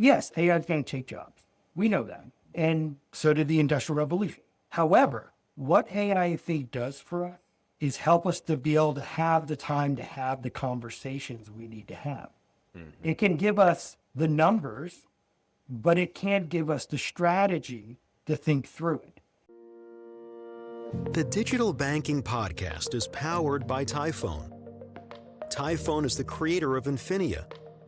Yes, AI is going to take jobs. We know that. And so did the Industrial Revolution. However, what AI, I think, does for us is help us to be able to have the time to have the conversations we need to have. It can give us the numbers, but it can't give us the strategy to think through it. The Digital Banking Podcast is powered by Typhone. Typhone is the creator of Infinia,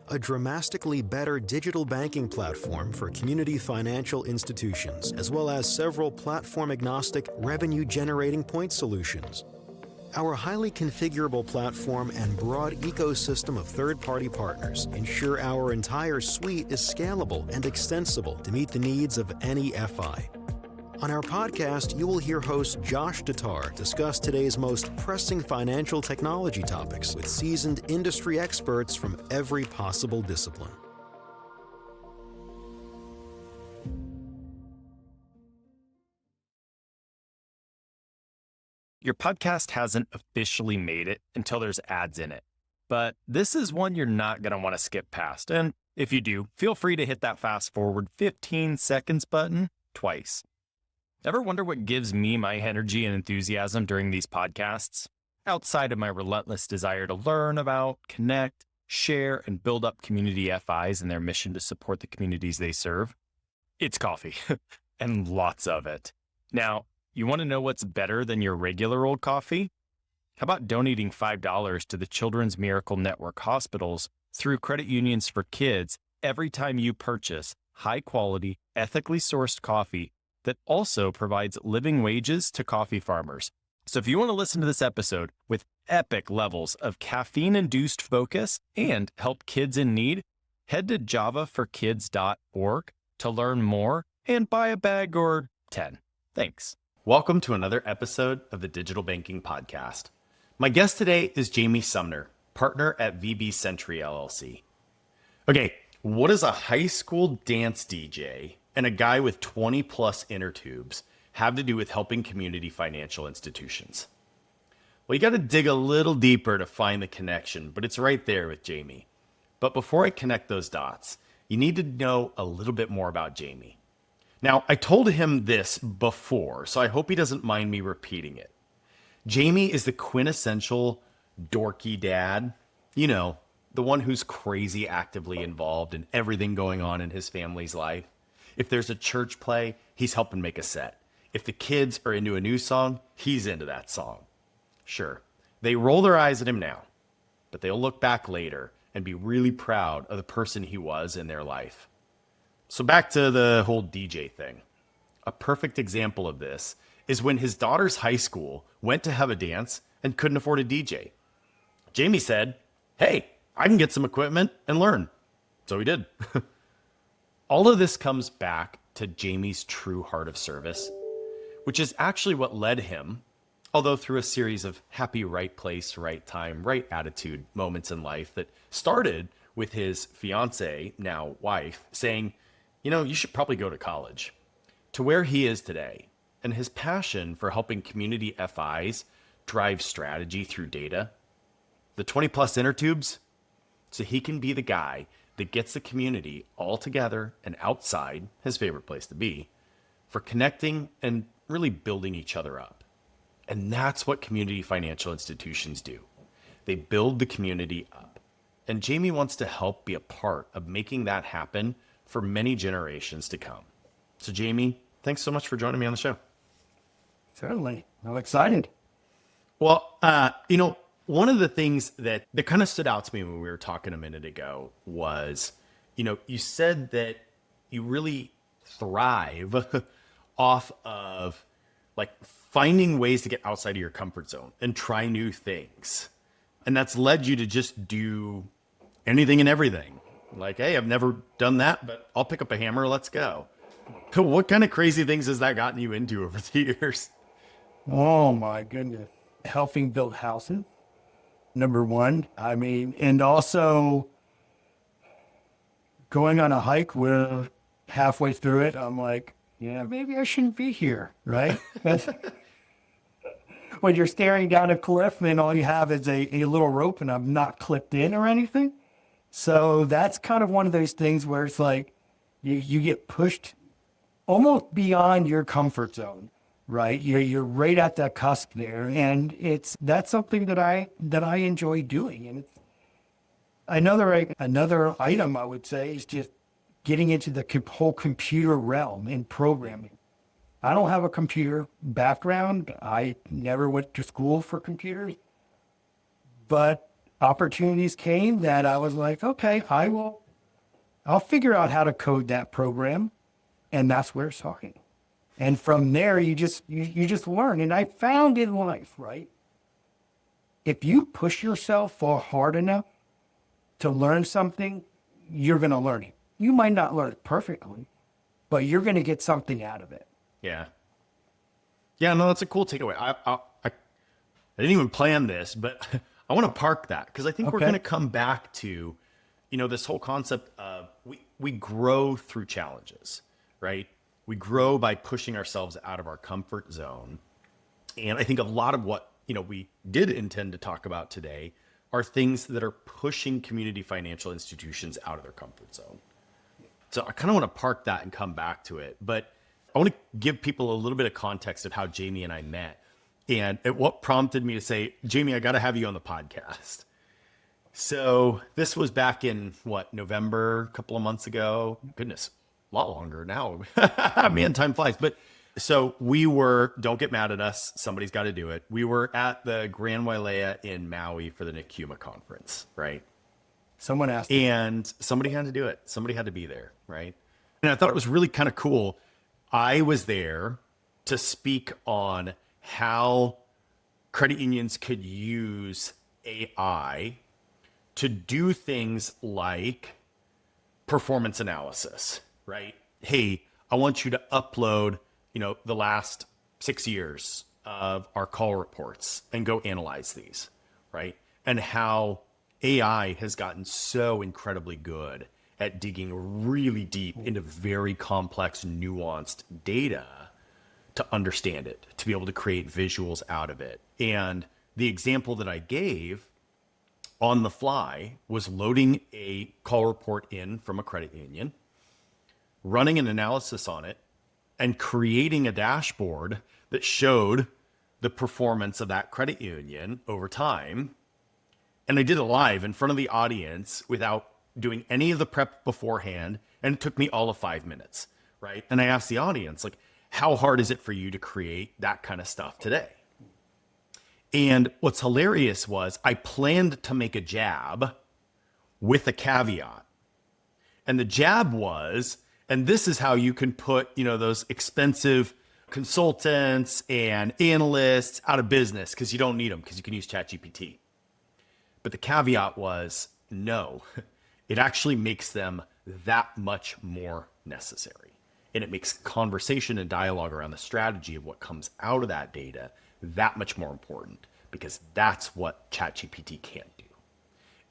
a dramatically better digital banking platform for community financial institutions, as well as several platform-agnostic revenue-generating point solutions. Our highly configurable platform and broad ecosystem of third-party partners ensure our entire suite is scalable and extensible to meet the needs of any FI. On our podcast, you will hear host Josh DeTar discuss today's most pressing financial technology topics with seasoned industry experts from every possible discipline. Your podcast hasn't officially made it until there's ads in it, but this is one you're not going to want to skip past. And if you do, feel free to hit that fast forward 15 seconds button twice. Ever wonder what gives me my energy and enthusiasm during these podcasts? Outside of my relentless desire to learn about, connect, share, and build up community FIs and their mission to support the communities they serve, it's coffee, and lots of it. Now, you want to know what's better than your regular old coffee? How about donating $5 to the Children's Miracle Network hospitals through Credit Unions for Kids every time you purchase high-quality, ethically sourced coffee that also provides living wages to coffee farmers. So if you want to listen to this episode with epic levels of caffeine-induced focus and help kids in need, head to javaforkids.org to learn more and buy a bag or 10. Thanks. Welcome to another episode of the Digital Banking Podcast. My guest today is Jamie Sumner, partner at VB Sentry LLC. Okay, what does a high school dance DJ and a guy with 20 plus inner tubes have to do with helping community financial institutions? Well, you got to dig a little deeper to find the connection, but it's right there with Jamie. But before I connect those dots, you need to know a little bit more about Jamie. Now, I told him this before, so I hope he doesn't mind me repeating it. Jamie is the quintessential dorky dad, you know, the one who's crazy actively involved in everything going on in his family's life. If there's a church play, he's helping make a set. If the kids are into a new song, he's into that song. Sure, they roll their eyes at him now, but they'll look back later and be really proud of the person he was in their life. So back to the whole DJ thing. A perfect example of this is when his daughter's high school went to have a dance and couldn't afford a DJ. Jamie said, "Hey, I can get some equipment and learn." So he did. All of this comes back to Jamie's true heart of service, which is actually what led him, although through a series of happy right place, right time, right attitude moments in life that started with his fiance, now wife, saying, you know, you should probably go to college, to where he is today. And his passion for helping community FIs drive strategy through data, the 20 plus inner tubes, so he can be the guy that gets the community all together and outside, his favorite place to be, for connecting and really building each other up. And that's what community financial institutions do. They build the community up. And Jamie wants to help be a part of making that happen for many generations to come. So Jamie, thanks so much for joining me on the show. Certainly. I'm excited. Well, one of the things that kind of stood out to me when we were talking a minute ago was, you said that you really thrive off of like finding ways to get outside of your comfort zone and try new things. And that's led you to just do anything and everything. Like, hey, I've never done that, but I'll pick up a hammer. Let's go. What kind of crazy things has that gotten you into over the years? Oh my goodness. Helping build houses, number one. And also going on a hike where halfway through it, I'm like, yeah, maybe I shouldn't be here, right? When you're staring down a cliff and all you have is a little rope and I'm not clipped in or anything. So that's kind of one of those things where it's like, You get pushed almost beyond your comfort zone, right? You're right at that cusp there, and that's something that I enjoy doing. And it's another item I would say is just getting into the whole computer realm and programming. I don't have a computer background. I never went to school for computers, but opportunities came that I was like, okay, I'll figure out how to code that program. And that's where it's starting. And from there, you just learn. And I found in life, right? If you push yourself hard enough to learn something, you're going to learn it. You might not learn it perfectly, but you're going to get something out of it. Yeah. Yeah, no, that's a cool takeaway. I didn't even plan this, but I want to park that because I think we're going to come back to, this whole concept of we grow through challenges, right? We grow by pushing ourselves out of our comfort zone. And I think a lot of what, we did intend to talk about today are things that are pushing community financial institutions out of their comfort zone. So I kind of want to park that and come back to it. But I want to give people a little bit of context of how Jamie and I met and what prompted me to say, Jamie, I got to have you on the podcast. So this was back in November, a couple of months ago. Goodness, a lot longer now. Man, time flies. But so we were, don't get mad at us. Somebody's got to do it. We were at the Grand Wailea in Maui for the NCUMA conference, right? Someone asked. And somebody had to do it. Somebody had to be there, right? And I thought it was really kind of cool. I was there to speak on how credit unions could use AI to do things like performance analysis, right? Hey, I want you to upload, the last 6 years of our call reports and go analyze these, right? And how AI has gotten so incredibly good at digging really deep into very complex, nuanced data to understand it, to be able to create visuals out of it. And the example that I gave on the fly was loading a call report in from a credit union, running an analysis on it, and creating a dashboard that showed the performance of that credit union over time. And I did it live in front of the audience without doing any of the prep beforehand. And it took me all of 5 minutes, right? And I asked the audience, how hard is it for you to create that kind of stuff today? And what's hilarious was I planned to make a jab with a caveat. And the jab was, and this is how you can put, those expensive consultants and analysts out of business because you don't need them because you can use ChatGPT. But the caveat was, no, it actually makes them that much more necessary. And it makes conversation and dialogue around the strategy of what comes out of that data that much more important because that's what ChatGPT can't do.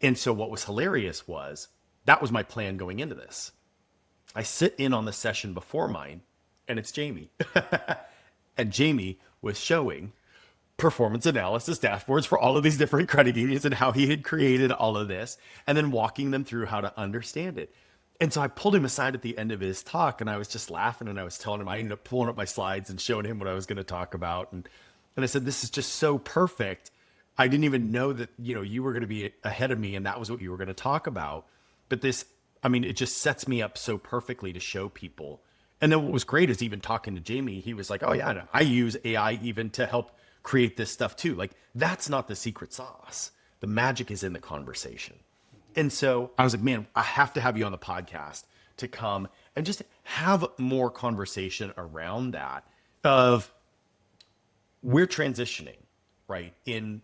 And so what was hilarious was that was my plan going into this. I sit in on the session before mine and it's Jamie. And Jamie was showing performance analysis dashboards for all of these different credit unions and how he had created all of this and then walking them through how to understand it. And so I pulled him aside at the end of his talk and I was just laughing and I was telling him, I ended up pulling up my slides and showing him what I was going to talk about. And I said, this is just so perfect. I didn't even know that, you were going to be ahead of me and that was what you were going to talk about. But it just sets me up so perfectly to show people. And then what was great is even talking to Jamie, he was like, oh yeah, I use AI even to help create this stuff too. That's not the secret sauce. The magic is in the conversation. And so I was like, man, I have to have you on the podcast to come and just have more conversation around that of we're transitioning, right? In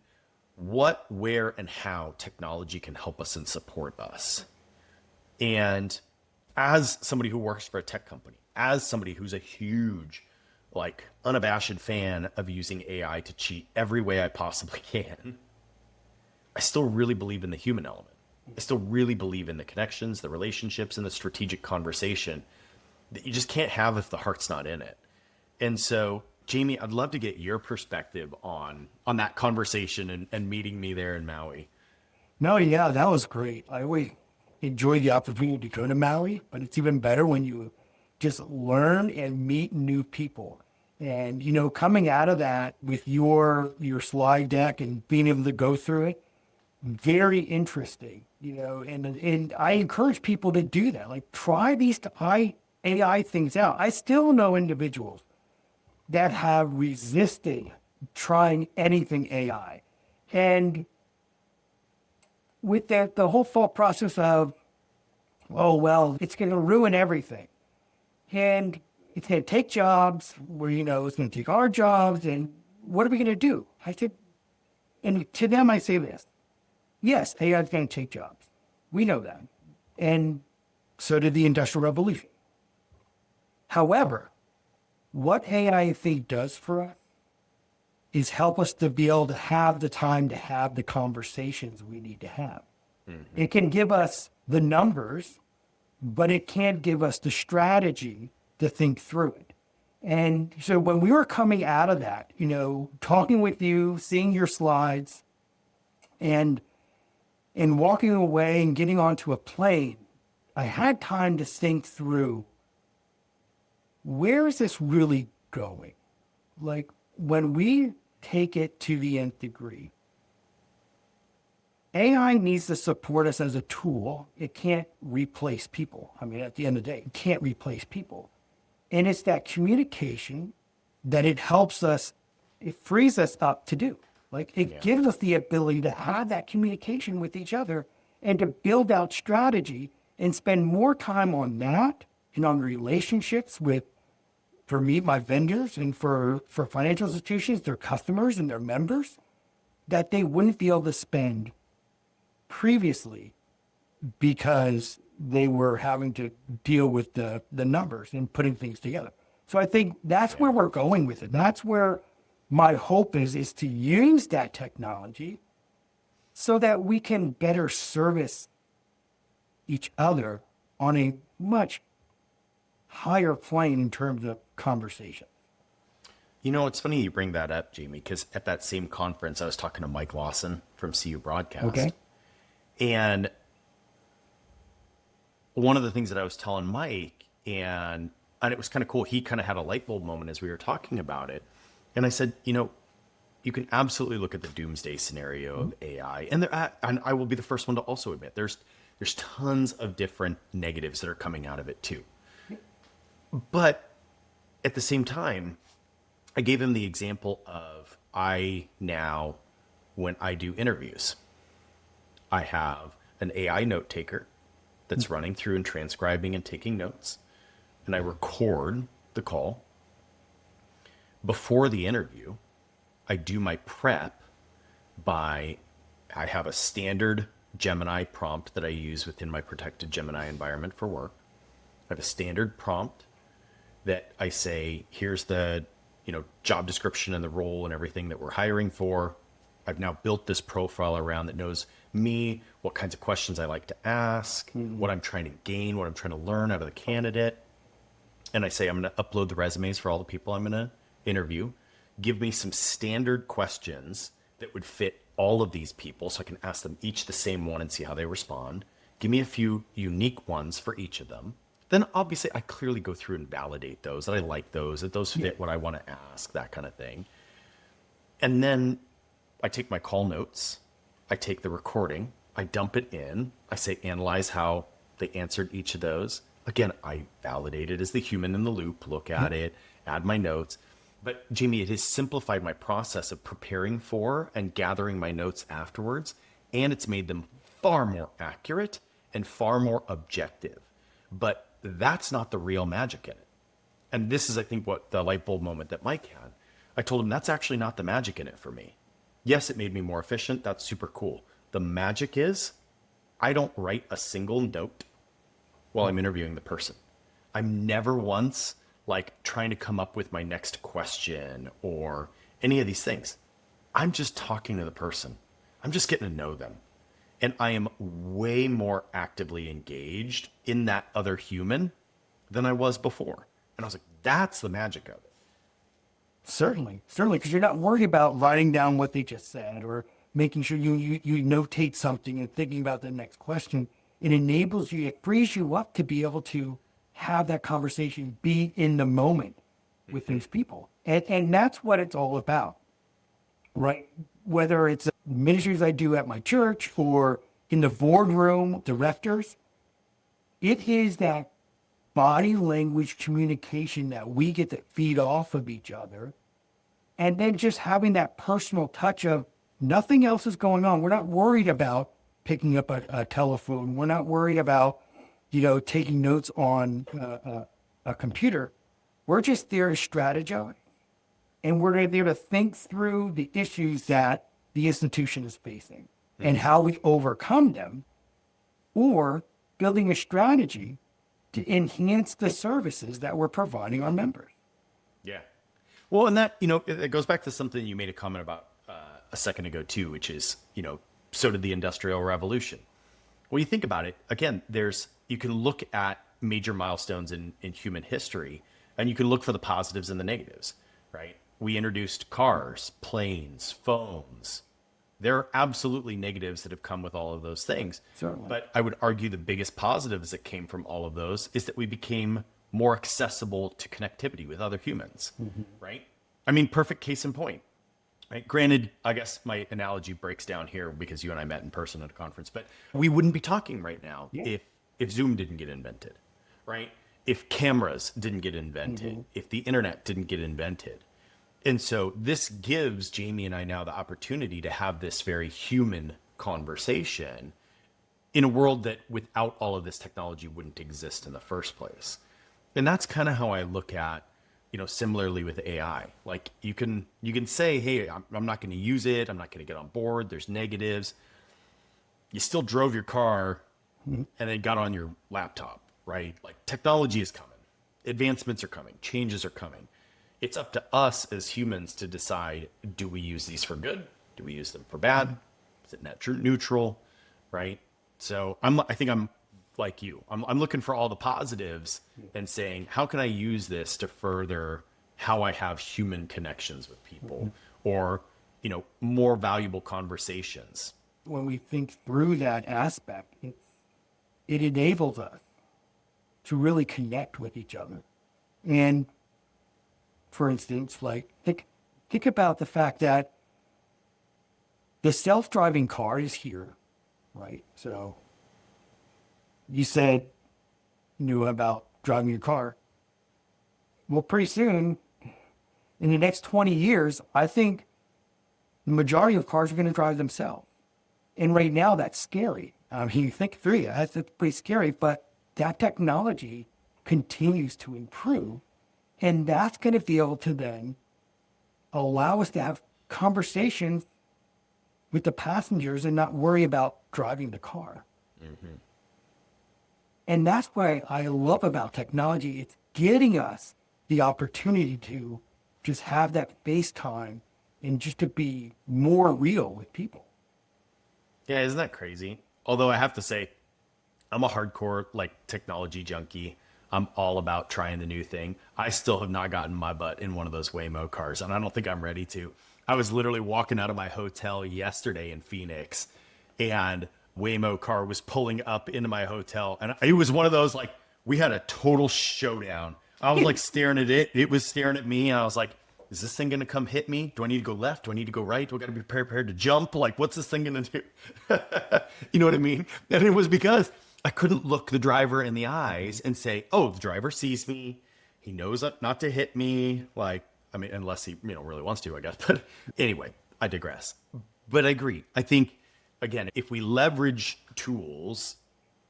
what, where, and how technology can help us and support us. And as somebody who works for a tech company, as somebody who's a huge, unabashed fan of using AI to cheat every way I possibly can, I still really believe in the human element. I still really believe in the connections, the relationships, and the strategic conversation that you just can't have if the heart's not in it. And so, Jamie, I'd love to get your perspective on that conversation and meeting me there in Maui. No, yeah, that was great. enjoy the opportunity to go to Maui, but it's even better when you just learn and meet new people. And, coming out of that with your slide deck and being able to go through it, very interesting, and I encourage people to do that. Like, try these AI things out. I still know individuals that have resisted trying anything AI. And with that, the whole thought process of, oh, well, it's going to ruin everything. And it's going to take jobs where, it's going to take our jobs. And what are we going to do? I said, and to them, I say this. Yes, AI is going to take jobs. We know that. And so did the Industrial Revolution. However, what AI, I think, does for us is help us to be able to have the time to have the conversations we need to have. Mm-hmm. It can give us the numbers, but it can't give us the strategy to think through it. And so when we were coming out of that, talking with you, seeing your slides, and walking away and getting onto a plane, I had time to think through, where is this really going? Like, when we take it to the nth degree, AI needs to support us as a tool. It can't replace people. I mean, at the end of the day, it can't replace people. And it's that communication that it helps us, it frees us up to do. Like, it gives us the ability to have that communication with each other and to build out strategy and spend more time on that and on relationships with, for me, my vendors, and for financial institutions, their customers and their members, that they wouldn't be able to spend previously because they were having to deal with the numbers and putting things together. So I think that's where we're going with it. That's where my hope is to use that technology so that we can better service each other on a much higher plane in terms of conversation. It's funny you bring that up, Jamie, because at that same conference, I was talking to Mike Lawson from CU Broadcast. Okay. And one of the things that I was telling Mike, and it was kind of cool, he kind of had a light bulb moment as we were talking about it. And I said, you can absolutely look at the doomsday scenario of AI. And I will be the first one to also admit there's tons of different negatives that are coming out of it too. But at the same time, I gave him the example of when I do interviews, I have an AI note taker that's running through and transcribing and taking notes. And I record the call. Before the interview, I do my prep I have a standard Gemini prompt that I use within my protected Gemini environment for work. I have a standard prompt that I say, here's the job description and the role and everything that we're hiring for. I've now built this profile around that knows me, what kinds of questions I like to ask, what I'm trying to gain, what I'm trying to learn out of the candidate. And I say, I'm going to upload the resumes for all the people I'm going to interview. Give me some standard questions that would fit all of these people so I can ask them each the same one and see how they respond. Give me a few unique ones for each of them. Then obviously I clearly go through and validate those, that I like those, that those fit what I want to ask, that kind of thing. And then I take my call notes, I take the recording, I dump it in, I say analyze how they answered each of those. Again, I validate it as the human in the loop, look at it, add my notes. But Jamie, it has simplified my process of preparing for and gathering my notes afterwards, and it's made them far more accurate and far more objective. But that's not the real magic in it. And this is, I think, what the light bulb moment that Mike had. I told him that's actually not the magic in it for me. Yes, it made me more efficient. That's super cool. The magic is I don't write a single note while I'm interviewing the person. I'm never once trying to come up with my next question or any of these things. I'm just talking to the person. I'm just getting to know them. And I am way more actively engaged in that other human than I was before. And I was like, that's the magic of it. Certainly, because you're not worried about writing down what they just said or making sure you notate something and thinking about the next question. It enables you, it frees you up to be able to have that conversation, be in the moment with those people. And that's what it's all about, right? Whether it's ministries I do at my church or in the boardroom, directors, it is that body language communication that we get to feed off of each other. And then just having that personal touch of nothing else is going on. We're not worried about picking up a telephone. We're not worried about, taking notes on a computer. We're just there to strategize. And we're there to think through the issues that the institution is facing and how we overcome them, or building a strategy to enhance the services that we're providing our members. Yeah. Well, and that, it goes back to something you made a comment about a second ago too, which is, so did the Industrial Revolution. Well, you think about it, again, you can look at major milestones in human history, and you can look for the positives and the negatives, right? We introduced cars, planes, phones. There are absolutely negatives that have come with all of those things. Certainly. But I would argue the biggest positives that came from all of those is that we became more accessible to connectivity with other humans, right? I mean, perfect case in point, right? Granted, I guess my analogy breaks down here because you and I met in person at a conference, but we wouldn't be talking right now if Zoom didn't get invented, right? If cameras didn't get invented, if the internet didn't get invented. And so this gives Jamie and I now the opportunity to have this very human conversation in a world that without all of this technology wouldn't exist in the first place. And that's kind of how I look at, similarly with AI. Like you can say, hey, I'm not going to use it. I'm not going to get on board. There's negatives. You still drove your car and then got on your laptop, right? Like technology is coming. Advancements are coming. Changes are coming. It's up to us as humans to decide, do we use these for good? Do we use them for bad? Is it net neutral, right? So I think I'm like you. I'm looking for all the positives and saying, how can I use this to further how I have human connections with people or, more valuable conversations? When we think through that aspect, it enables us to really connect with each other. And for instance, like think about the fact that the self-driving car is here, right? So you said you knew about driving your car. Well, pretty soon, in the next 20 years, I think the majority of cars are going to drive themselves. And right now, that's scary. I mean, you think through it, that's pretty scary, but that technology continues to improve. And that's going to be able to then allow us to have conversations with the passengers and not worry about driving the car. And that's what I love about technology. It's getting us the opportunity to just have that face time and just to be more real with people. Yeah, isn't that crazy? Although I have to say, I'm a hardcore technology junkie. I'm all about trying the new thing. I still have not gotten my butt in one of those Waymo cars, and I don't think I'm ready to. I was literally walking out of my hotel yesterday in Phoenix, and Waymo car was pulling up into my hotel, and it was one of those, we had a total showdown. I was staring at it. It was staring at me, and I was like, is this thing going to come hit me? Do I need to go left? Do I need to go right? Do I got to be prepared to jump? What's this thing going to do? You know what I mean? And it was because I couldn't look the driver in the eyes and say, oh, the driver sees me. He knows not to hit me. Unless he, really wants to, I guess. But anyway, I digress. But I agree. I think, again, if we leverage tools,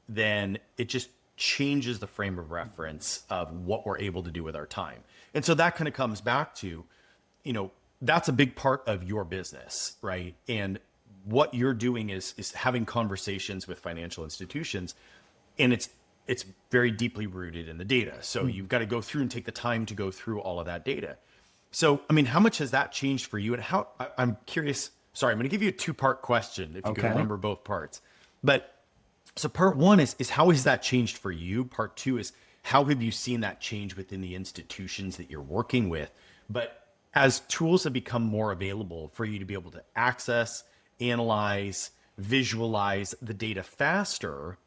then it just changes the frame of reference of what we're able to do with our time. And so that kind of comes back to, that's a big part of your business, right? And what you're doing is having conversations with financial institutions, and it's very deeply rooted in the data. So you've got to go through and take the time to go through all of that data. So, how much has that changed for you? And I'm curious, sorry, I'm going to give you a 2-part question if you can remember both parts. But so part 1 is how has that changed for you? Part 2 is how have you seen that change within the institutions that you're working with? But as tools have become more available for you to be able to access, analyze, visualize the data faster,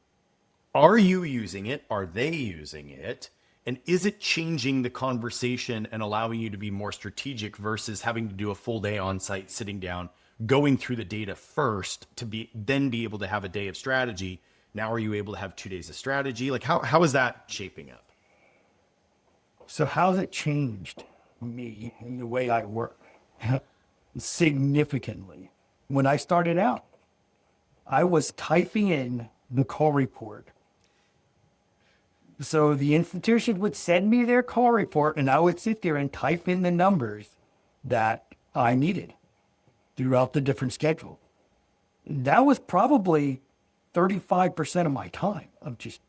Are you using it? Are they using it? And is it changing the conversation and allowing you to be more strategic versus having to do a full day on site, sitting down, going through the data first to then be able to have a day of strategy? Now, are you able to have 2 days of strategy? Like how is that shaping up? So how's it changed me and the way I work? Significantly. When I started out, I was typing in the call report. So the institution would send me their call report and I would sit there and type in the numbers that I needed throughout the different schedules. That was probably 35% of my time of just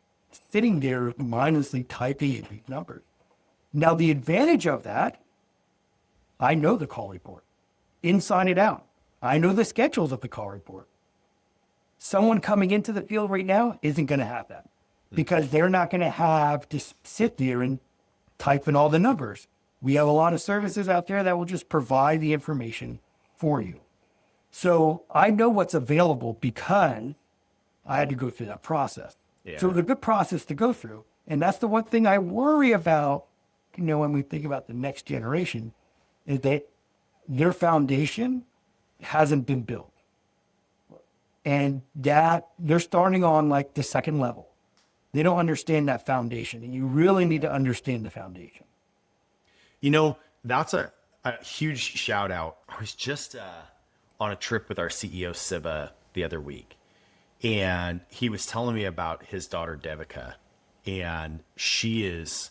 sitting there mindlessly typing in these numbers. Now, the advantage of that, I know the call report inside and out. I know the schedules of the call report. Someone coming into the field right now isn't going to have that because they're not going to have to sit there and type in all the numbers. We have a lot of services out there that will just provide the information for you. So I know what's available because I had to go through that process. Yeah. So it's a good process to go through. And that's the one thing I worry about, when we think about the next generation, is that their foundation hasn't been built. And that they're starting on like the second level. They don't understand that foundation. And you really need to understand the foundation. That's a huge shout out. I was just on a trip with our CEO, Siva, the other week. And he was telling me about his daughter, Devika. And she is,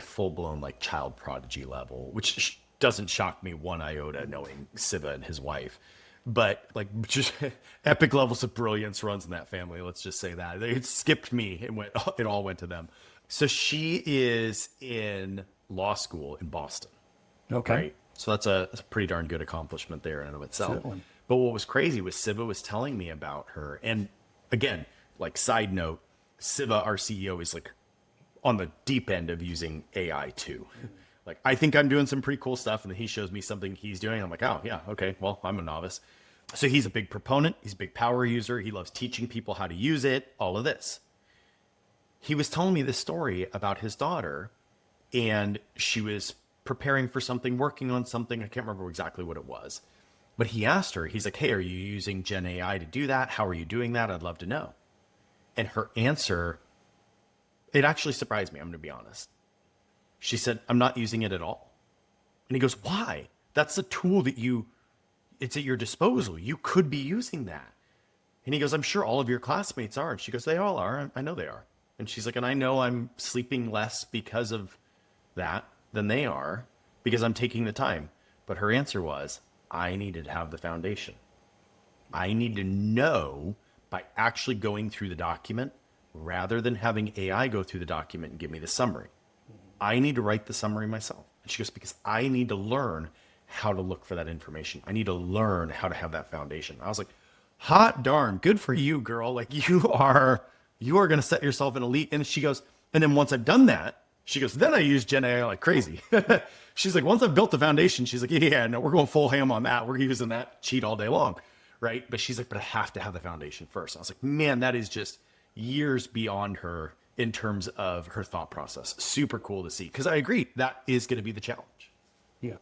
full blown like child prodigy level, which doesn't shock me one iota knowing Siva and his wife. But like just epic levels of brilliance runs in that family. Let's just say that. It skipped me and it all went to them. So she is in law school in Boston. Okay. Right? So that's a pretty darn good accomplishment there in and of itself. Certainly. But what was crazy was Siva was telling me about her. And again, like side note, Siva, our CEO, is like on the deep end of using AI too. Like, I think I'm doing some pretty cool stuff. And then he shows me something he's doing. I'm like, oh yeah, okay, well, I'm a novice. So he's a big proponent. He's a big power user. He loves teaching people how to use it, all of this. He was telling me this story about his daughter, and she was preparing for something, working on something. I can't remember exactly what it was. But he asked her, he's like, hey, are you using Gen AI to do that? How are you doing that? I'd love to know. And her answer, it actually surprised me, I'm going to be honest. She said, I'm not using it at all. And he goes, why? That's a tool that it's at your disposal. You could be using that. And he goes, I'm sure all of your classmates are. And she goes, they all are. I know they are. And she's like, and I know I'm sleeping less because of that than they are, because I'm taking the time. But her answer was, I needed to have the foundation. I need to know by actually going through the document rather than having AI go through the document and give me the summary. I need to write the summary myself. And she goes, because I need to learn how to look for that information. I need to learn how to have that foundation. I was like, hot darn, good for you, girl. Like you are going to set yourself in elite. And she goes, and then once I've done that, she goes, then I use Gen AI like crazy. She's like, once I've built the foundation, she's like, yeah, no, we're going full ham on that. We're using that cheat all day long. Right. But she's like, but I have to have the foundation first. I was like, man, that is just years beyond her in terms of her thought process. Super cool to see. Cause I agree. That is going to be the challenge. Yeah.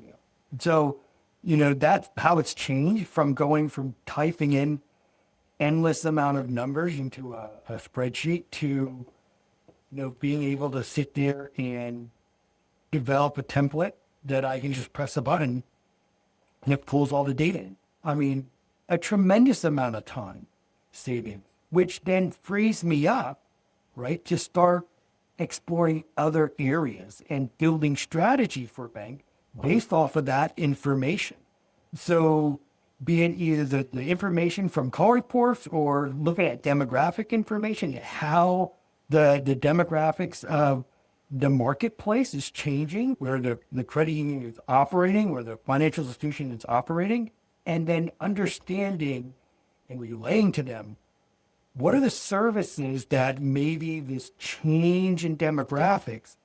Yeah. So, that's how it's changed from going from typing in endless amount of numbers into a spreadsheet to, being able to sit there and develop a template that I can just press a button and it pulls all the data in. A tremendous amount of time saving, which then frees me up, right, to start exploring other areas and building strategy for a bank based off of that information. So being either the information from call reports or looking at demographic information, how the demographics of the marketplace is changing, where the credit union is operating, where the financial institution is operating, and then understanding and relaying to them what are the services that maybe this change in demographics,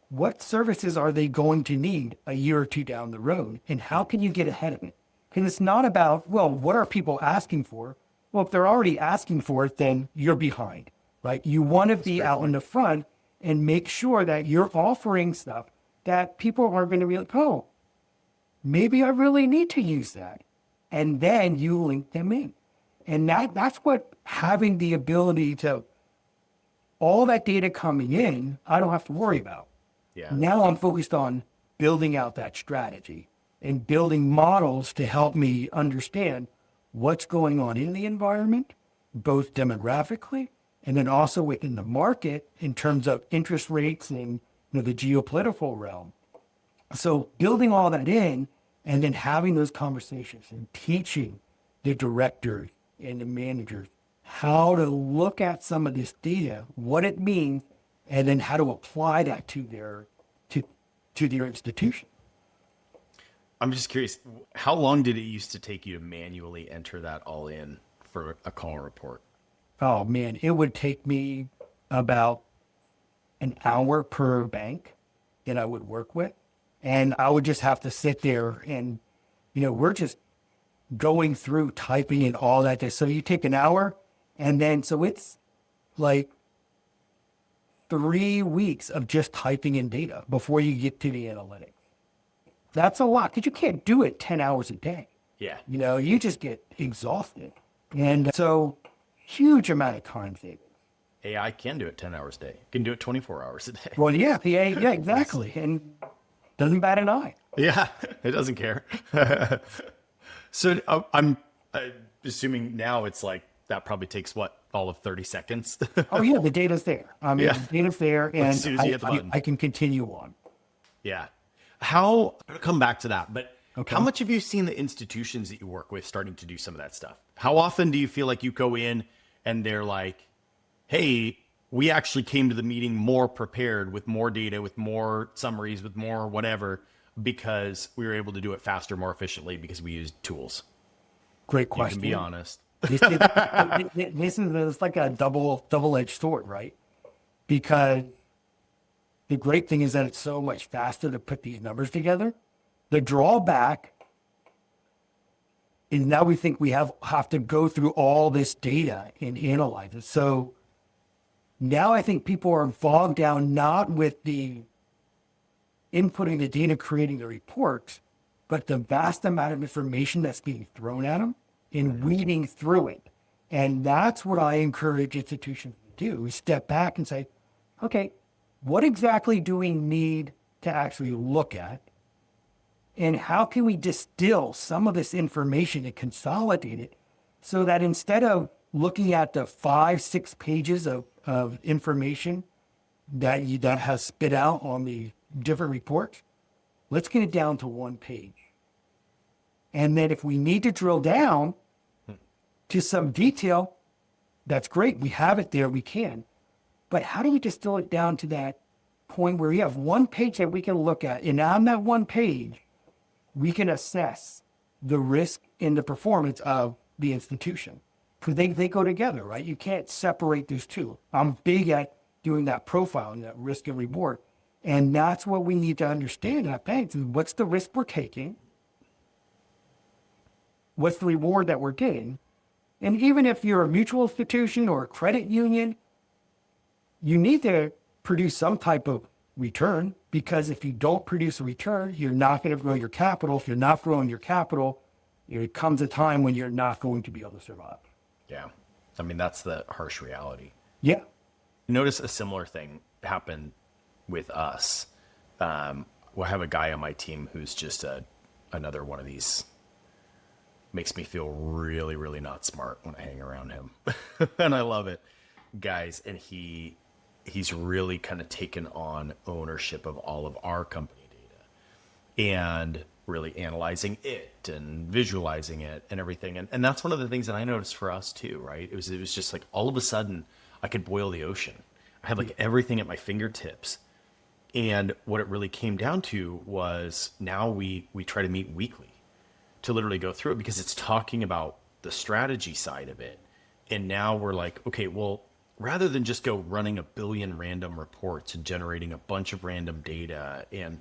what services are they going to need a year or two down the road? And how can you get ahead of it? And it's not about, well, what are people asking for? Well, if they're already asking for it, then you're behind, right? You want to be out in the front and make sure that you're offering stuff that people are going to be like, oh, maybe I really need to use that. And then you link them in. And that's what having the ability to, all that data coming in, I don't have to worry about. Yeah. Now I'm focused on building out that strategy and building models to help me understand what's going on in the environment, both demographically and then also within the market in terms of interest rates and the geopolitical realm. So building all that in and then having those conversations and teaching the directors and the managers how to look at some of this data, what it means, and then how to apply that to their institution. I'm just curious, how long did it used to take you to manually enter that all in for a call report? Oh man, it would take me about an hour per bank that I would work with. And I would just have to sit there and, we're just going through typing in all that. So you take an hour and then, so it's like 3 weeks of just typing in data before you get to the analytics. That's a lot because you can't do it 10 hours a day. Yeah. You just get exhausted. And so huge amount of time savings. AI can do it 10 hours a day. Can do it 24 hours a day. Well, yeah, exactly. And doesn't bat an eye. Yeah, it doesn't care. So I'm assuming now it's like that probably takes all of 30 seconds. Oh yeah, the data's there. The data's there, and as soon as you hit the button. I can continue on. Yeah. I'm gonna come back to that, but Okay. How much have you seen the institutions that you work with starting to do some of that stuff? How often do you feel like you go in and they're like, hey, we actually came to the meeting more prepared with more data, with more summaries, with more whatever, because we were able to do it faster, more efficiently because we used tools? Great You question. can be honest. This is like a double-edged sword, right? Because the great thing is that it's so much faster to put these numbers together. The drawback is now we think we have to go through all this data and analyze it. So now I think people are bogged down not with the inputting the data, creating the reports, but the vast amount of information that's being thrown at them and weeding through it. And that's what I encourage institutions to do, is step back and say, okay, what exactly do we need to actually look at? And how can we distill some of this information and consolidate it so that instead of looking at the 5-6 pages of information that has spit out on the different reports, let's get it down to 1 page. And then if we need to drill down to some detail, that's great. We have it there, we can. But how do we distill it down to that point where we have 1 page that we can look at, and on that 1 page, we can assess the risk and the performance of the institution? Because they go together, right? You can't separate those two. I'm big at doing that profiling, that risk and reward. And that's what we need to understand at banks is what's the risk we're taking? What's the reward that we're getting? And even if you're a mutual institution or a credit union, you need to produce some type of return, because if you don't produce a return, you're not going to grow your capital. If you're not growing your capital, it comes a time when you're not going to be able to survive. Yeah. I mean, that's the harsh reality. Yeah. Notice a similar thing happen with us. We'll have a guy on my team who's just another one of these. Makes me feel really, really not smart when I hang around him. And I love it, guys. And he's really kind of taken on ownership of all of our company data and really analyzing it and visualizing it and everything. And that's one of the things that I noticed for us too, right? It was just like all of a sudden I could boil the ocean. I had like everything at my fingertips. And what it really came down to was now we try to meet weekly to literally go through it, because it's talking about the strategy side of it. And now we're like, okay, well, rather than just go running 1 billion random reports and generating a bunch of random data, and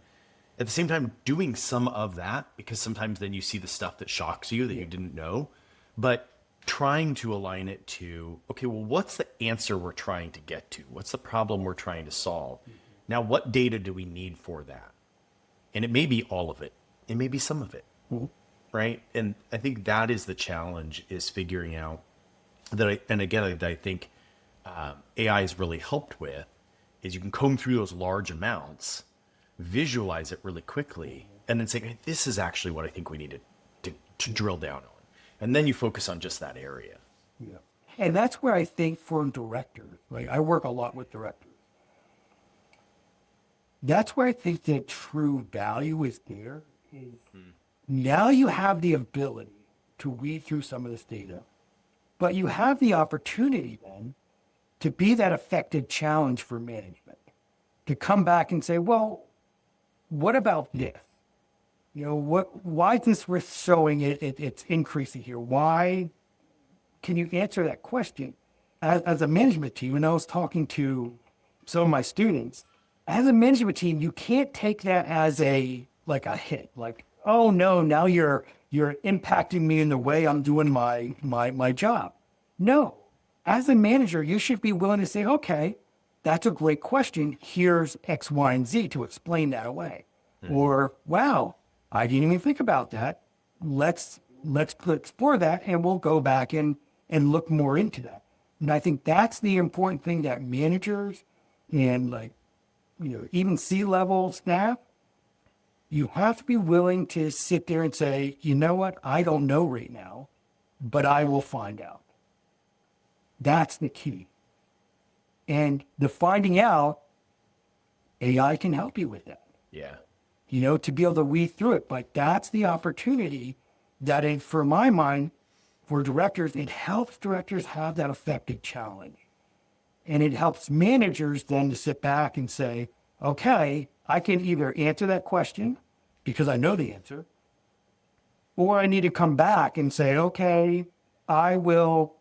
at the same time doing some of that, because sometimes then you see the stuff that shocks you that you didn't know. But trying to align it to, okay, well, what's the answer we're trying to get to? What's the problem we're trying to solve? Now, what data do we need for that? And it may be all of it. It may be some of it, right? And I think that is the challenge, is figuring out that, and again, I think AI has really helped with, is you can comb through those large amounts, visualize it really quickly, and then say, hey, this is actually what I think we need to drill down on. And then you focus on just that area. Yeah. And that's where I think for directors, like I work a lot with directors. That's where I think the true value is there. Now you have the ability to weed through some of this data, but you have the opportunity then to be that effective challenge for management, to come back and say, well, what about this? Why is this risk showing it's increasing here? Why? Can you answer that question? As a management team, when I was talking to some of my students, as a management team, you can't take that as a hit. Like, oh no, now you're impacting me in the way I'm doing my job. No. As a manager, you should be willing to say, okay, that's a great question. Here's X, Y, and Z to explain that away. Or, wow, I didn't even think about that. Let's explore that, and we'll go back and look more into that. And I think that's the important thing that managers and even C-level staff, you have to be willing to sit there and say, you know what, I don't know right now, but I will find out. That's the key. And the finding out, AI can help you with that. Yeah. To be able to weed through it. But that's the opportunity that, for my mind, for directors, it helps directors have that effective challenge. And it helps managers then to sit back and say, okay, I can either answer that question because I know the answer, or I need to come back and say, okay, I will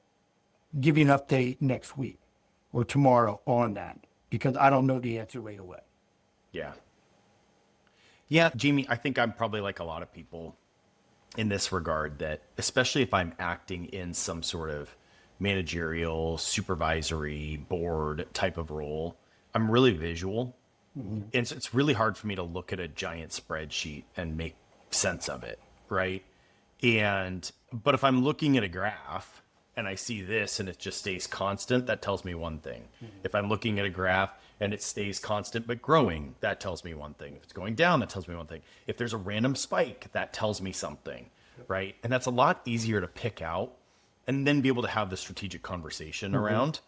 give you an update next week or tomorrow on that because I don't know the answer right away. Yeah. Yeah, Jamie, I think I'm probably like a lot of people in this regard, that especially if I'm acting in some sort of managerial, supervisory, board type of role, I'm really visual. And so it's really hard for me to look at a giant spreadsheet and make sense of it, right? But if I'm looking at a graph and I see this and it just stays constant, that tells me one thing. If I'm looking at a graph and it stays constant but growing, that tells me one thing. If it's going down, that tells me one thing. If there's a random spike, that tells me something, right? And that's a lot easier to pick out and then be able to have the strategic conversation around.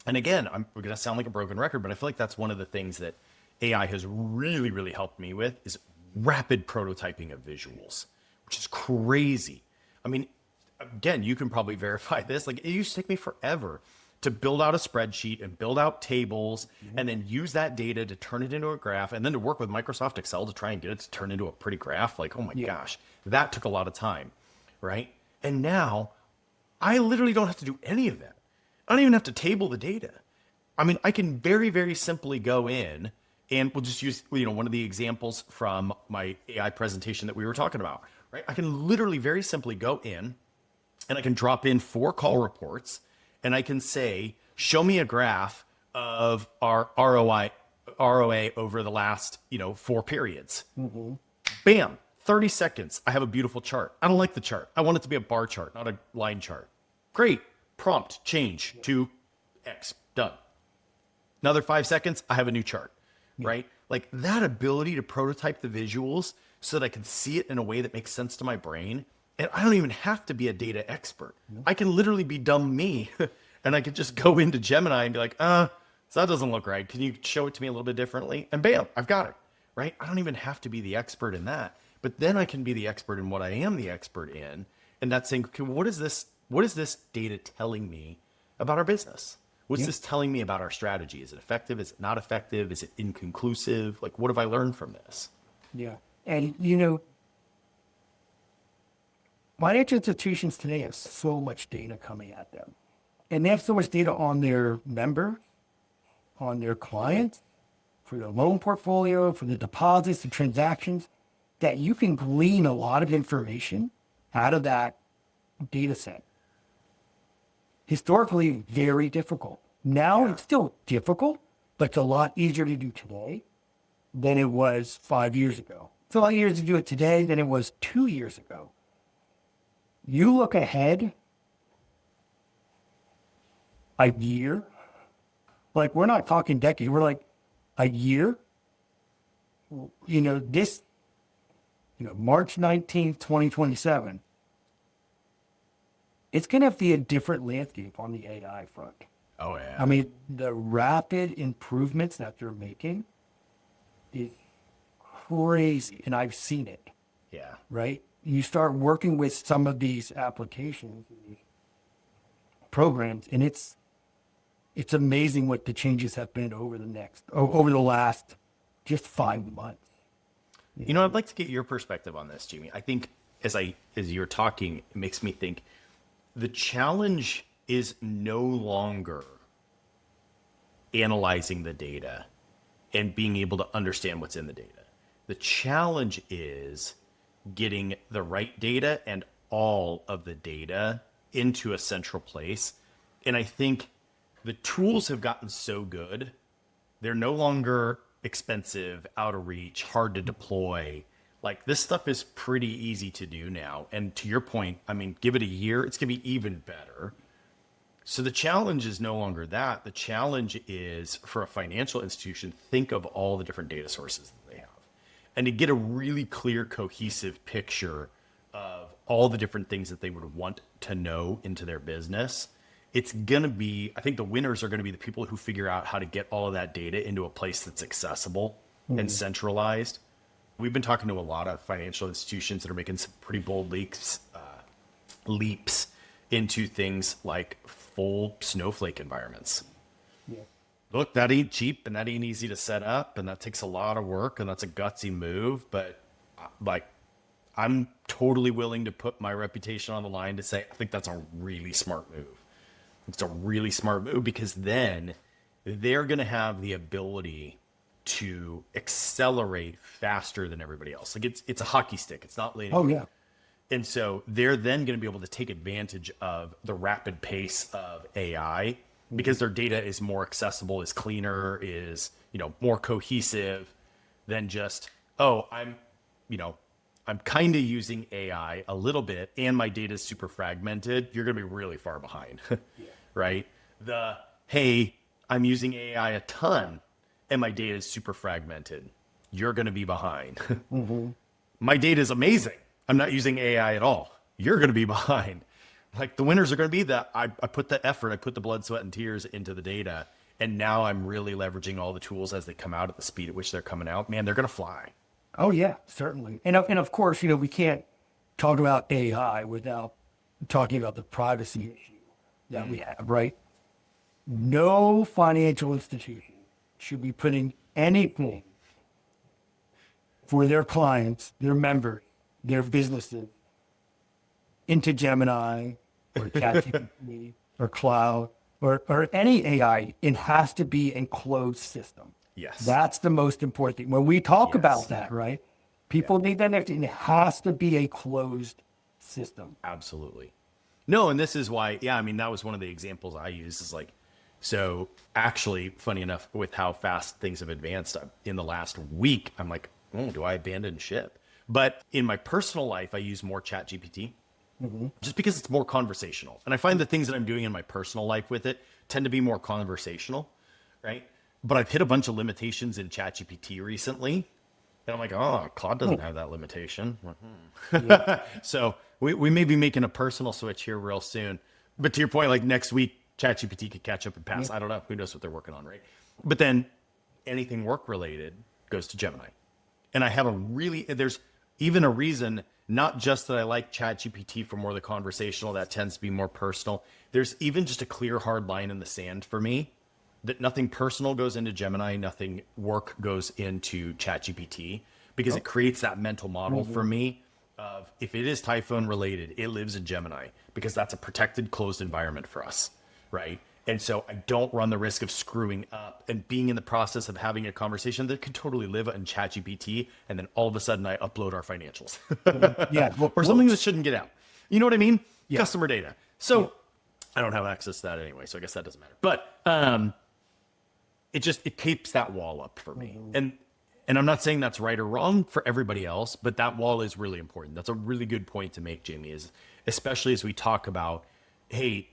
And again, we're going to sound like a broken record, but I feel like that's one of the things that AI has really, really helped me with, is rapid prototyping of visuals, which is crazy. I mean, again, you can probably verify this. Like, it used to take me forever to build out a spreadsheet and build out tables and then use that data to turn it into a graph, and then to work with Microsoft Excel to try and get it to turn into a pretty graph. Like, oh my gosh, that took a lot of time, right? And now I literally don't have to do any of that. I don't even have to table the data. I mean, I can very, very simply go in, and we'll just use, one of the examples from my AI presentation that we were talking about, right? I can literally very simply go in and I can drop in 4 call reports, and I can say, show me a graph of our ROA over the last, 4 periods. Bam, 30 seconds. I have a beautiful chart. I don't like the chart. I want it to be a bar chart, not a line chart. Great. Prompt change to X. Done. Another 5 seconds. I have a new chart, right? Like, that ability to prototype the visuals so that I can see it in a way that makes sense to my brain. And I don't even have to be a data expert. I can literally be dumb me and I could just go into Gemini and be like, so that doesn't look right. Can you show it to me a little bit differently? And bam, I've got it, right? I don't even have to be the expert in that, but then I can be the expert in what I am the expert in. And that's saying, okay, what is this data telling me about our business? What's this telling me about our strategy? Is it effective? Is it not effective? Is it inconclusive? Like, what have I learned from this? Yeah. And, financial institutions today have so much data coming at them. And they have so much data on their members, on their clients, for their loan portfolio, for the deposits, the transactions, that you can glean a lot of information out of that data set. historically very difficult. Now it's still difficult, but it's a lot easier to do today than it was 5 years ago. It's a lot easier to do it today than it was 2 years ago. You look ahead a year, like we're not talking decade, we're like a year. March 19th, 2027, it's going to be a different landscape on the AI front. Oh, yeah. I mean, the rapid improvements that they're making is crazy, and I've seen it, Yeah. right? You start working with some of these applications, these programs, and it's amazing what the changes have been over the last just 5 months. I'd like to get your perspective on this, Jamie. I think as you're talking, it makes me think the challenge is no longer analyzing the data and being able to understand what's in the data. The challenge is getting the right data and all of the data into a central place. And I think the tools have gotten so good, they're no longer expensive, out of reach, hard to deploy. Like this stuff is pretty easy to do now. And to your point, I mean, give it a year, it's going to be even better. So the challenge is no longer that. The challenge is for a financial institution, think of all the different data sources that they have and to get a really clear, cohesive picture of all the different things that they would want to know into their business. It's going to be, I think the winners are going to be the people who figure out how to get all of that data into a place that's accessible and centralized. We've been talking to a lot of financial institutions that are making some pretty bold leaps into things like full Snowflake environments. Yeah. Look, that ain't cheap and that ain't easy to set up and that takes a lot of work and that's a gutsy move. But like, I'm totally willing to put my reputation on the line to say, I think that's a really smart move. It's a really smart move because then they're going to have the ability to accelerate faster than everybody else. Like it's a hockey stick. It's not linear. Oh, yeah. And so they're then going to be able to take advantage of the rapid pace of AI because their data is more accessible, is cleaner, is, more cohesive than just, I'm kind of using AI a little bit and my data is super fragmented. You're going to be really far behind, right? Hey, I'm using AI a ton and my data is super fragmented. You're going to be behind. My data is amazing. I'm not using AI at all. You're going to be behind. Like the winners are going to be that I put the effort, I put the blood, sweat, and tears into the data. And now I'm really leveraging all the tools as they come out at the speed at which they're coming out. Man, they're going to fly. Oh, yeah, certainly. And of course, we can't talk about AI without talking about the privacy issue that we have, right? No financial institution should be putting anything for their clients, their members, their businesses into Gemini or ChatGPT or cloud or any AI. It has to be a closed system. Yes. That's the most important thing. When we talk about that, right? People need that next thing. It has to be a closed system. Absolutely. No, and this is why, that was one of the examples I used is like, so actually, funny enough, with how fast things have advanced in the last week, I'm like, do I abandon ship? But in my personal life, I use more ChatGPT just because it's more conversational. And I find the things that I'm doing in my personal life with it tend to be more conversational, right? But I've hit a bunch of limitations in ChatGPT recently. And I'm like, Claude doesn't have that limitation. So we may be making a personal switch here real soon. But to your point, like next week, ChatGPT could catch up and pass. I don't know. Who knows what they're working on, right? But then anything work related goes to Gemini. And I have there's even a reason, not just that I like ChatGPT for more of the conversational, that tends to be more personal. There's even just a clear, hard line in the sand for me that nothing personal goes into Gemini, nothing work goes into ChatGPT, because it creates that mental model for me of if it is Typhoon related, it lives in Gemini because that's a protected, closed environment for us, right? And so I don't run the risk of screwing up and being in the process of having a conversation that could totally live in ChatGPT, and then all of a sudden I upload our financials. Yeah. Or something that shouldn't get out. You know what I mean? Yeah. Customer data. So I don't have access to that anyway, so I guess that doesn't matter. But it keeps that wall up for me. And I'm not saying that's right or wrong for everybody else, but that wall is really important. That's a really good point to make, Jamie, is especially as we talk about, hey,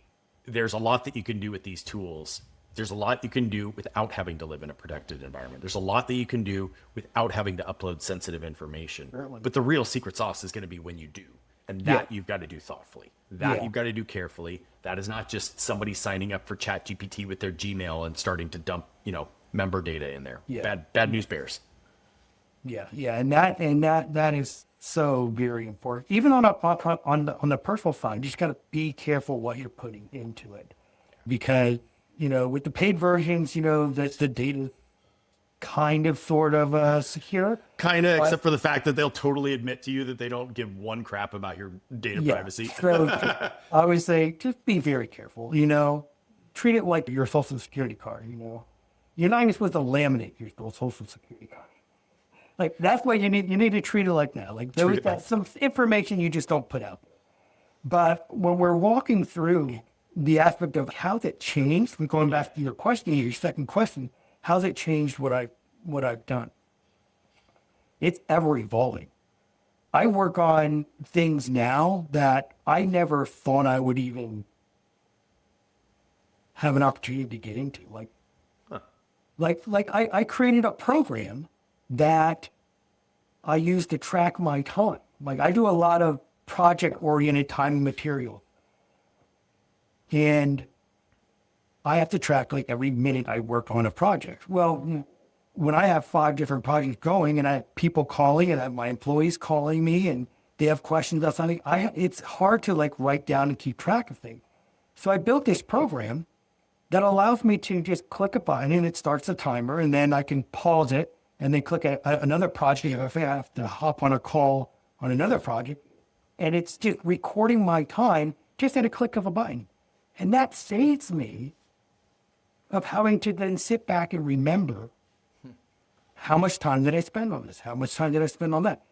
there's a lot that you can do with these tools. There's a lot you can do without having to live in a protected environment. There's a lot that you can do without having to upload sensitive information. But the real secret sauce is going to be when you do. And that you've got to do thoughtfully. That you've got to do carefully. That is not just somebody signing up for ChatGPT with their Gmail and starting to dump, member data in there. Bad news bears. Yeah, and that is so very important. Even on the personal side, you just got to be careful what you're putting into it, because with the paid versions, that's the data kind of sort of secure. Kind of, except for the fact that they'll totally admit to you that they don't give one crap about your data privacy. So I always say, just be very careful. Treat it like your social security card. You're not even supposed to laminate your social security card. Like, that's why you need to treat it like that. Like, that's some information you just don't put out there. But when we're walking through the aspect of how's it changed, we're going back to your question, your second question, how's it changed what I've done? It's ever evolving. I work on things now that I never thought I would even have an opportunity to get into. Like I created a program that I use to track my time. Like, I do a lot of project-oriented time and material. And I have to track like every minute I work on a project. Well, when I have 5 different projects going and I have people calling and I have my employees calling me and they have questions about something, it's hard to like write down and keep track of things. So I built this program that allows me to just click a button and it starts a timer, and then I can pause it and then click another project if I have to hop on a call on another project. And it's just recording my time just at a click of a button. And that saves me of having to then sit back and remember how much time did I spend on this? How much time did I spend on that?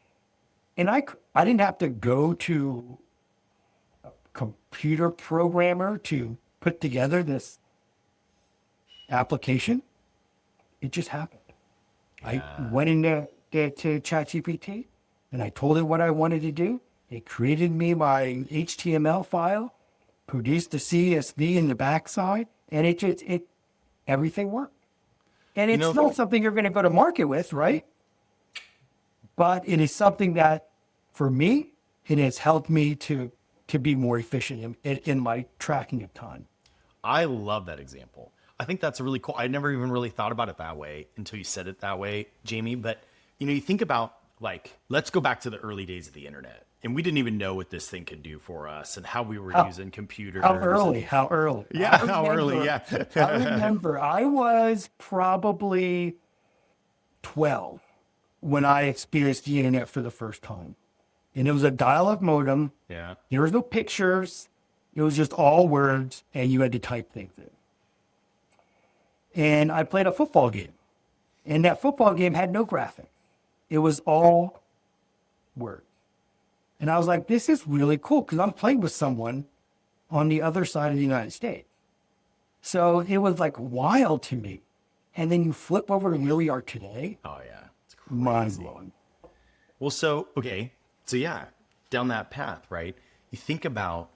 And I didn't have to go to a computer programmer to put together this application. It just happened. I went into ChatGPT and I told it what I wanted to do. It created me my HTML file, produced the CSV in the backside, and everything worked. And it's not something you're going to go to market with, right? But it is something that, for me, it has helped me to be more efficient in my tracking of time. I love that example. I think that's really cool. I never even really thought about it that way until you said it that way, Jamie. But, you think about, like, let's go back to the early days of the internet. And we didn't even know what this thing could do for us and how we were using computers. How early? Yeah, how early, yeah. I remember I was probably 12 when I experienced the internet for the first time. And it was a dial-up modem. Yeah. There was no pictures. It was just all words, and you had to type things in. And I played a football game. And that football game had no graphics. It was all words. And I was like, this is really cool, because I'm playing with someone on the other side of the United States. So it was like wild to me. And then you flip over to where we are today. Oh, yeah. It's crazy. Mind-blowing. Well, so yeah, down that path, right? You think about,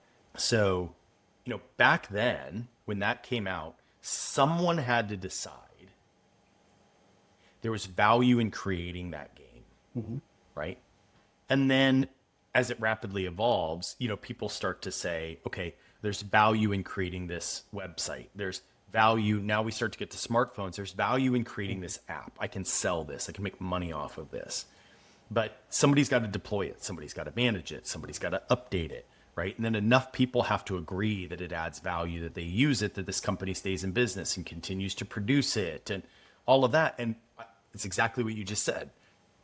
back then when that came out, someone had to decide there was value in creating that game, right? And then as it rapidly evolves, people start to say, okay, there's value in creating this website. There's value. Now we start to get to smartphones. There's value in creating this app. I can sell this. I can make money off of this. But somebody's got to deploy it. Somebody's got to manage it. Somebody's got to update it, right? And then enough people have to agree that it adds value, that they use it, that this company stays in business and continues to produce it and all of that. And it's exactly what you just said,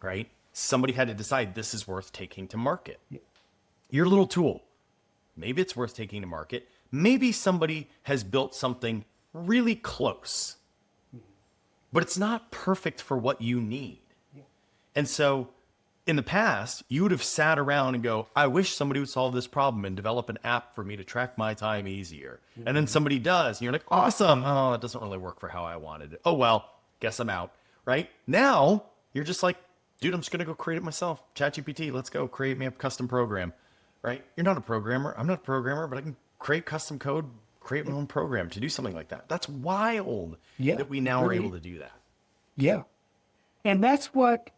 right? Somebody had to decide this is worth taking to market. Your little tool, maybe it's worth taking to market. Maybe somebody has built something really close, but it's not perfect for what you need. And so in the past, you would have sat around and go, I wish somebody would solve this problem and develop an app for me to track my time easier. And then somebody does, and you're like, awesome. Oh, it doesn't really work for how I wanted it. Oh, well, guess I'm out, right? Now, you're just like, dude, I'm just going to go create it myself. ChatGPT, let's go create me a custom program, right? You're not a programmer. I'm not a programmer, but I can create custom code, create my own program to do something like that. That's wild that we now are able to do that. Yeah. And that's what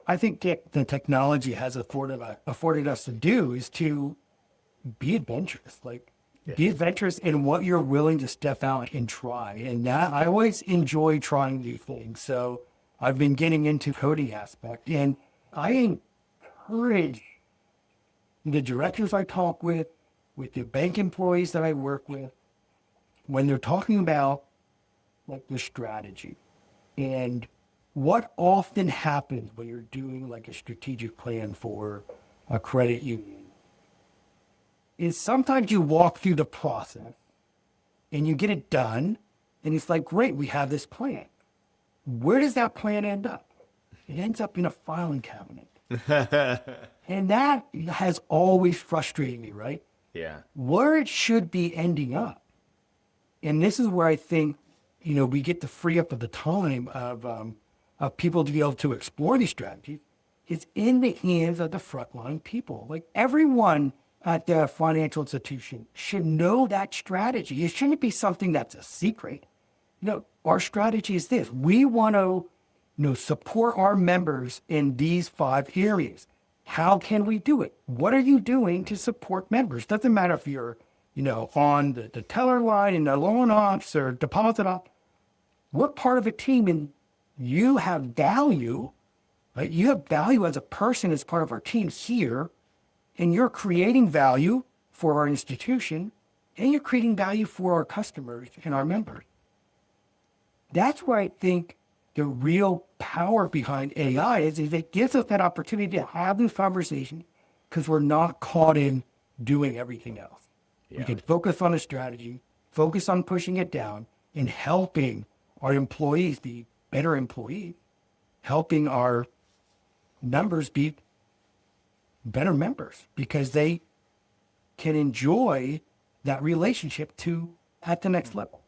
I think the technology has afforded us to do, is to be adventurous. Like, be adventurous in what you're willing to step out and try. And that, I always enjoy trying new things. So I've been getting into coding aspect, and I encourage the directors I talk with the bank employees that I work with, when they're talking about like the strategy and what often happens when you're doing like a strategic plan for a credit union, is sometimes you walk through the process and you get it done, and it's like, great, we have this plan. Where does that plan end up? It ends up in a filing cabinet. And that has always frustrated me, right? Yeah. Where it should be ending up. And this is where I think, we get to free up of the time of people to be able to explore these strategies, is in the hands of the frontline people. Like, everyone at the financial institution should know that strategy. It shouldn't be something that's a secret. Our strategy is this. We want to, support our members in these 5 areas. How can we do it? What are you doing to support members? Doesn't matter if you're, on the teller line, in the loan ops or deposit ops. What part of a team, and you have value, right? You have value as a person, as part of our team here, and you're creating value for our institution, and you're creating value for our customers and our members. That's where I think the real power behind AI is it gives us that opportunity to have this conversation, because we're not caught in doing everything else. Yeah. We can focus on a strategy, focus on pushing it down, and helping our employees be better employees, helping our members be better members, because they can enjoy that relationship at the next level.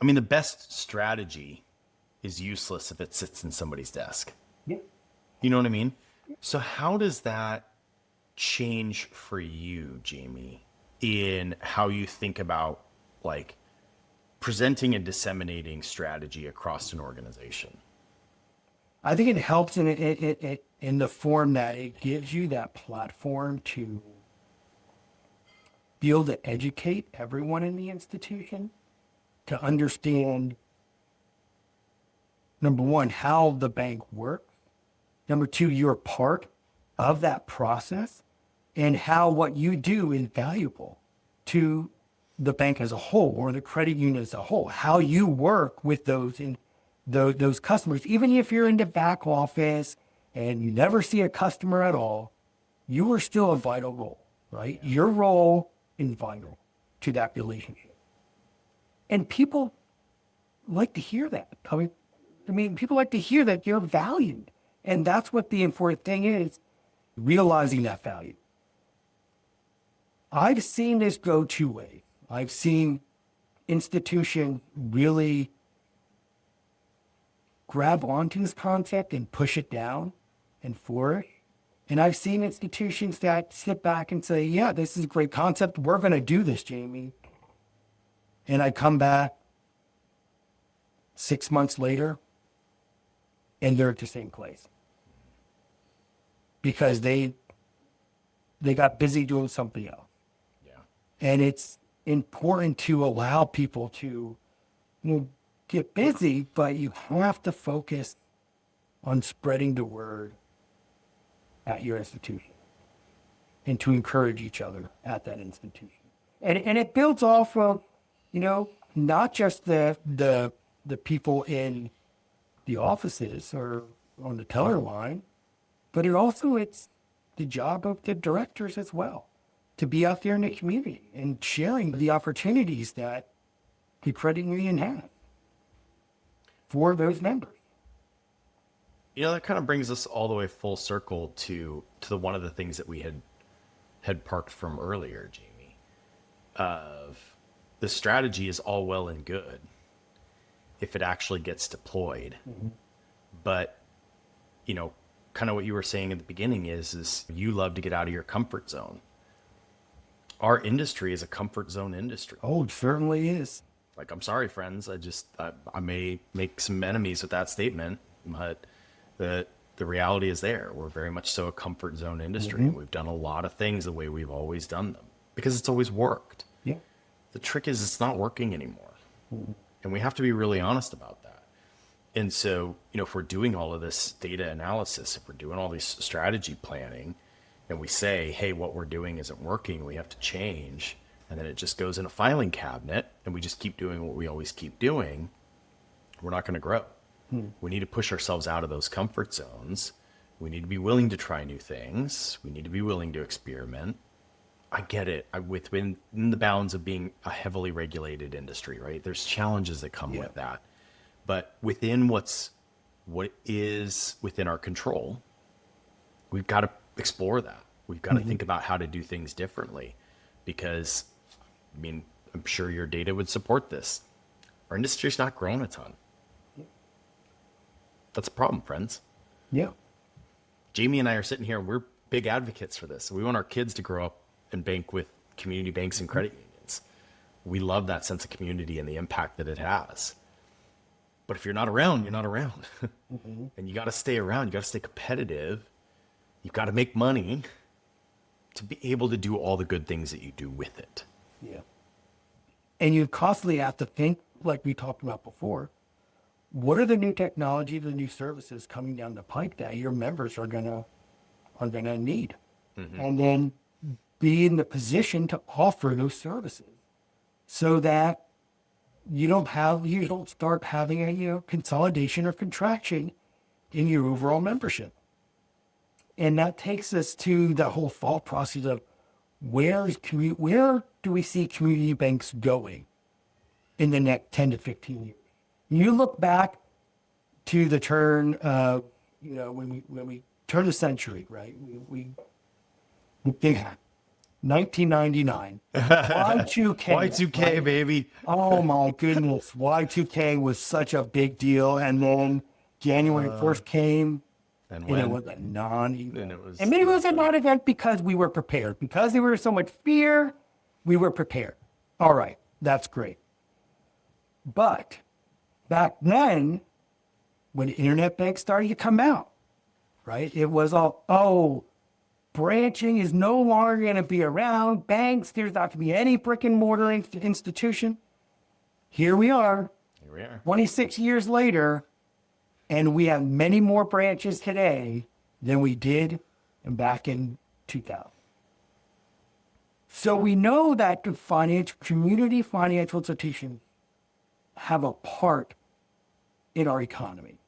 The best strategy is useless if it sits in somebody's desk. Yeah. You know what I mean? So how does that change for you, Jamie, in how you think about like presenting and disseminating strategy across an organization? I think it helps in the form that it gives you that platform to be able to educate everyone in the institution, to understand, number one, how the bank works. Number two, you're part of that process, and how what you do is valuable to the bank as a whole, or the credit union as a whole. How you work with those customers, even if you're in the back office and you never see a customer at all, you are still a vital role, right? Your role is vital to that relationship. And people like to hear that. I mean, people like to hear that you're valued. And that's what the important thing is, realizing that value. I've seen this go 2 ways. I've seen institutions really grab onto this concept and push it down and flourish. And I've seen institutions that sit back and say, yeah, this is a great concept. We're going to do this, Jamie. And I come back 6 months later, and they're at the same place. Because they got busy doing something else. Yeah. And it's important to allow people to get busy, but you have to focus on spreading the word at your institution and to encourage each other at that institution. And it builds off of, not just the people in the offices or on the teller line, but it's the job of the directors as well, to be out there in the community and sharing the opportunities that the credit union has for those members. That kind of brings us all the way full circle to the one of the things that we had parked from earlier, Jamie, of the strategy is all well and good if it actually gets deployed. But, kind of what you were saying at the beginning is you love to get out of your comfort zone. Our industry is a comfort zone industry. Oh, it certainly is. Like, I'm sorry, friends. I may make some enemies with that statement, but the reality is there. We're very much so a comfort zone industry. We've done a lot of things the way we've always done them because it's always worked. Yeah. The trick is it's not working anymore. And we have to be really honest about that. And so, if we're doing all of this data analysis, if we're doing all this strategy planning, and we say, hey, what we're doing isn't working, we have to change, and then it just goes in a filing cabinet, and we just keep doing what we always keep doing, we're not going to grow. We need to push ourselves out of those comfort zones. We need to be willing to try new things. We need to be willing to experiment. I get it. Within the bounds of being a heavily regulated industry, right? There's challenges that come with that. But within what is within our control, we've got to explore that. We've got to think about how to do things differently because, I'm sure your data would support this. Our industry's not growing a ton. That's a problem, friends. Yeah. Jamie and I are sitting here and we're big advocates for this. We want our kids to grow up and bank with community banks and credit unions. We love that sense of community and the impact that it has. But if you're not around, you're not around. And you got to stay around. You got to stay competitive. You've got to make money to be able to do all the good things that you do with it. Yeah. And you constantly have to think, like we talked about before, what are the new technologies, the new services coming down the pike that your members are gonna need? And then be in the position to offer those services so that you don't start having a consolidation or contraction in your overall membership. And that takes us to the whole thought process of where do we see community banks going in the next 10 to 15 years? You look back to the turn of, when we turn the century, right? We 1999. Y2K. Y2K, right? baby. Oh my goodness. Y2K was such a big deal. And then January 1st came. And And it was a non-event. And Maybe it was a non-event because we were prepared. Because there was so much fear, we were prepared. All right, that's great. But back then, when internet banks started to come out, right, it was all, branching is no longer going to be around. Banks, there's not going to be any brick and mortar institution. Here we are, 26 years later. And we have many more branches today than we did back in 2000. So we know that the community financial institutions have a part in our economy.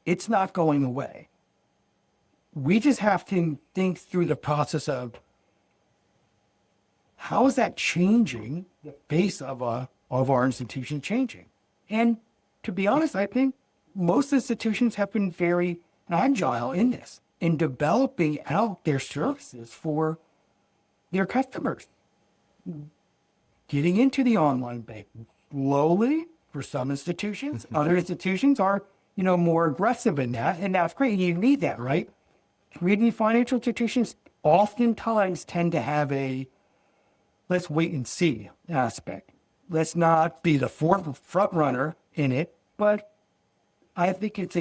It's not going away. We just have to think through the process of how is that changing the face of our institution changing. And to be honest, I think most institutions have been very agile in this, in developing out their services for their customers. Getting into the online banking slowly for some institutions. Other institutions are, more aggressive in that, and that's great. You need that, right? Community financial institutions oftentimes tend to have a let's wait and see aspect. Let's not be the front runner in it, but I think it's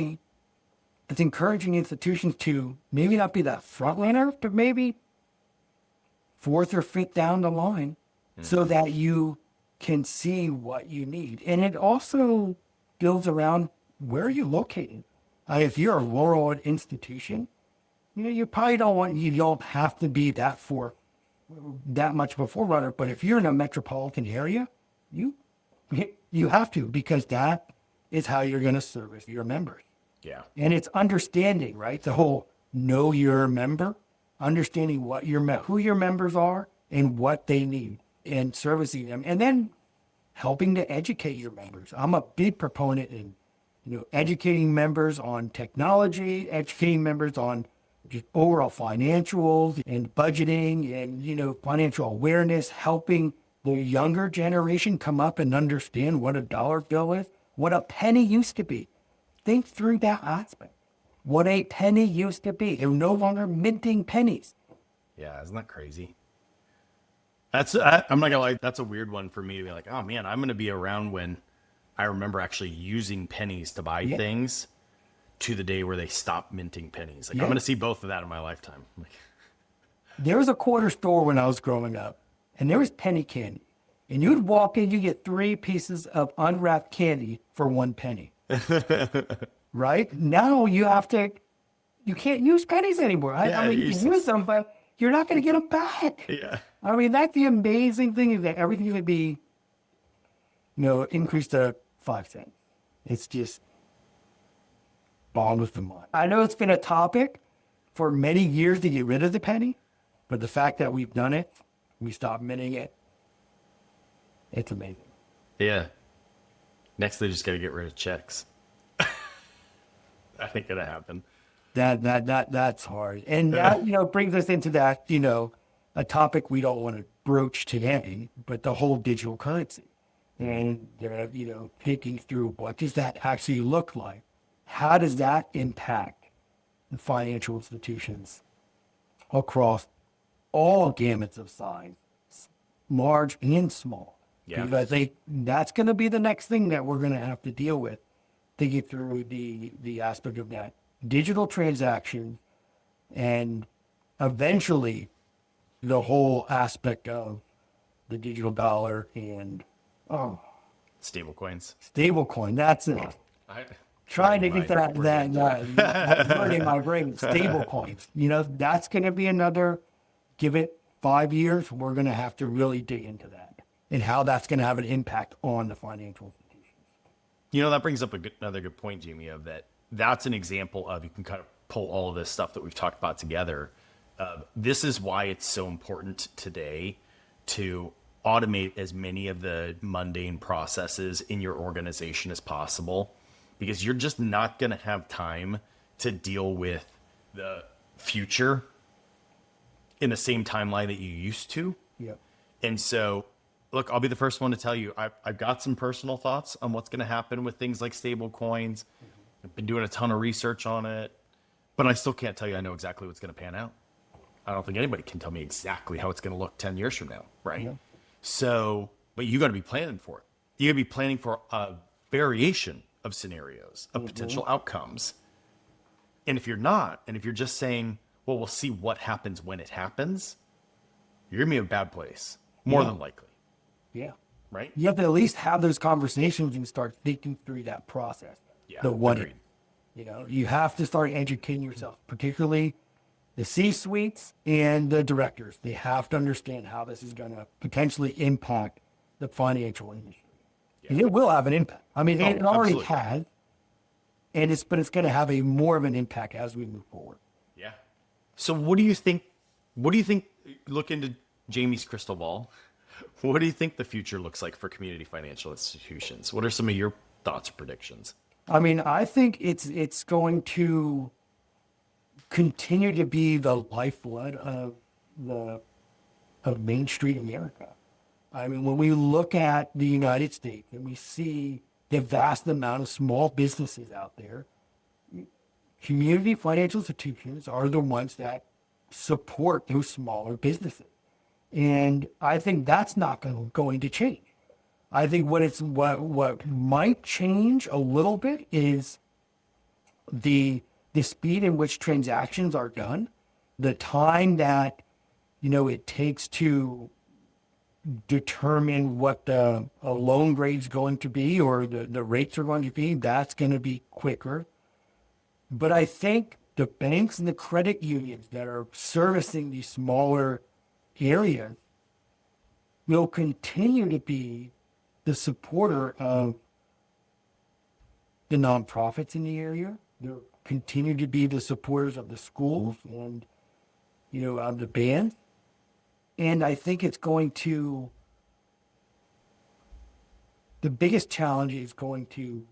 encouraging institutions to maybe not be the front runner, but maybe fourth or fifth down the line so that you can see what you need. And it also builds around where are you located. If you're a rural institution, you probably don't have to be that much of a forerunner. But if you're in a metropolitan area, you have to, because that is how you're going to service your members. Yeah. And it's understanding, right? The whole know your member, understanding who your members are and what they need and servicing them. And then helping to educate your members. I'm a big proponent in educating members on technology, educating members on just overall financials and budgeting and, financial awareness, helping the younger generation come up and understand what a dollar bill is, what a penny used to be. Think through that aspect. What a penny used to be. They're no longer minting pennies. Yeah, isn't that crazy? I'm not gonna lie, that's a weird one for me to be like, oh man, I'm gonna be around when I remember actually using pennies to buy things to the day where they stop minting pennies. Like I'm gonna see both of that in my lifetime. Like, There was a quarter store when I was growing up, and there was penny candy. And you'd walk in, you get 3 pieces of unwrapped candy for 1 penny. Right? Now you can't use pennies anymore. I mean, you can use them, but you're not going to get them back. yeah. I mean, that's the amazing thing is that everything would be, increased to 5 cents. It's just boggles the mind. I know it's been a topic for many years to get rid of the penny, but the fact that we've done it, we stopped minting it, it's amazing. Yeah. Next, they just got to get rid of checks. That ain't gonna happen. That's hard. And that, brings us into that, a topic we don't want to broach today, but the whole digital currency. And they're, thinking through what does that actually look like? How does that impact the financial institutions across all gamuts of size, large and small? Yeah. Because I think that's going to be the next thing that we're going to have to deal with, thinking through the aspect of that digital transaction and eventually the whole aspect of the digital dollar and Stablecoins. stablecoin. That's it. Trying to get that word in my brain. Stablecoins. That's going to be another. Give it 5 years. We're going to have to really dig into that and how that's going to have an impact on the financial institutions. That brings up another good point, Jamie, of that's an example of, you can kind of pull all of this stuff that we've talked about together. This is why it's so important today to automate as many of the mundane processes in your organization as possible, because you're just not going to have time to deal with the future in the same timeline that you used to. Yep. And so, look, I'll be the first one to tell you, I've got some personal thoughts on what's going to happen with things like stable coins. I've been doing a ton of research on it, but I still can't tell you I know exactly what's going to pan out. I don't think anybody can tell me exactly how it's going to look 10 years from now, right? Yeah. So, but you got to be planning for it. You got to be planning for a variation of scenarios, of potential outcomes. And if you're not, and if you're just saying, well, we'll see what happens when it happens, you're going to be in a bad place, more than likely. Yeah. Right? You have to at least have those conversations and start thinking through that process. Yeah. The what agreed. You have to start educating yourself, particularly the C-suites and the directors. They have to understand how this is going to potentially impact the financial industry. Yeah. And it will have an impact. I mean, it already has, but it's going to have more of an impact as we move forward. Yeah. So what do you think, look into Jamie's crystal ball, what do you think the future looks like for community financial institutions? What are some of your thoughts or predictions? I mean, I think it's going to continue to be the lifeblood of Main Street America. I mean, when we look at the United States and we see the vast amount of small businesses out there, community financial institutions are the ones that support those smaller businesses. And I think that's not going to change. I think what might change a little bit is the speed in which transactions are done, the time that it takes to determine what a loan grade is going to be or the rates are going to be. That's going to be quicker. But I think the banks and the credit unions that are servicing these smaller areas will continue to be the supporter of the nonprofits in the area. They'll continue to be the supporters of the schools and, of the band. And I think it's going to, the biggest challenge is going to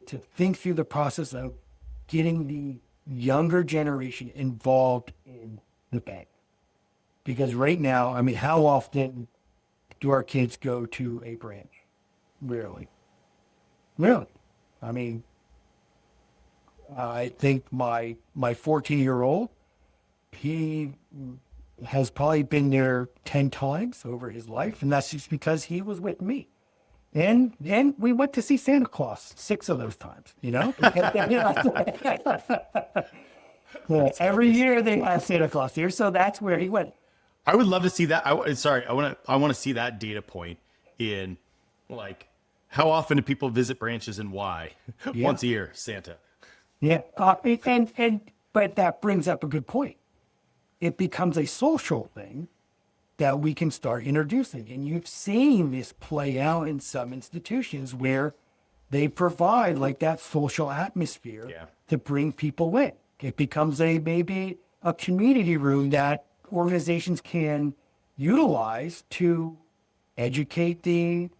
to think through the process of getting the younger generation involved in the bank. Because right now, I mean, how often do our kids go to a branch? Rarely. Really. I mean, I think my 14-year-old, he has probably been there 10 times over his life, and that's just because he was with me. And we went to see Santa Claus 6 of those times, you know? Every year they have Santa Claus here, so that's where he went. I would love to see that. I want to see that data point in, like, how often do people visit branches and why? Yeah. Once a year, Santa. Yeah, but that brings up a good point. It becomes a social thing that we can start introducing. And you've seen this play out in some institutions where they provide like that social atmosphere to bring people in. It becomes maybe a community room that organizations can utilize to educate the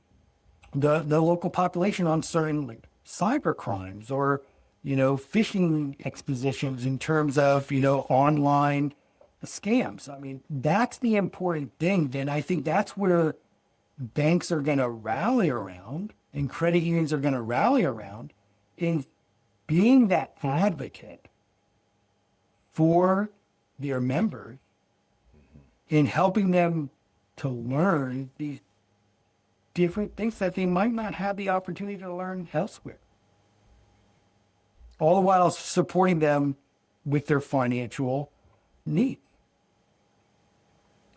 local population on certain like cyber crimes or, you know, phishing expositions in terms of, you know, online scams. I mean, that's the important thing. Then I think that's where banks are going to rally around and credit unions are going to rally around in being that advocate for their members in helping them to learn these different things that they might not have the opportunity to learn elsewhere. All the while supporting them with their financial needs.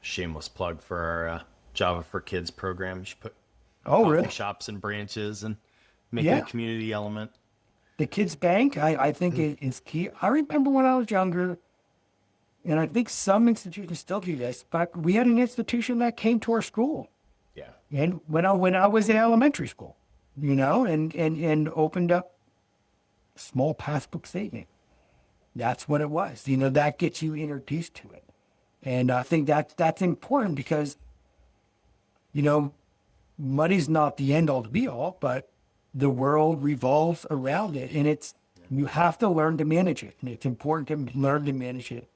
Shameless plug for our Java for Kids program. You should put really? shops and branches and make it a community element. The kids' bank, I think is key. I remember when I was younger, and I think some institutions still do this, but we had an institution that came to our school. Yeah. And when I was in elementary school, you know, and opened up a small passbook saving. That's what it was. You know, that gets you introduced to it. And I think that's important because, you know, money's not the end all to be all, but the world revolves around it. And you have to learn to manage it. And it's important to learn to manage it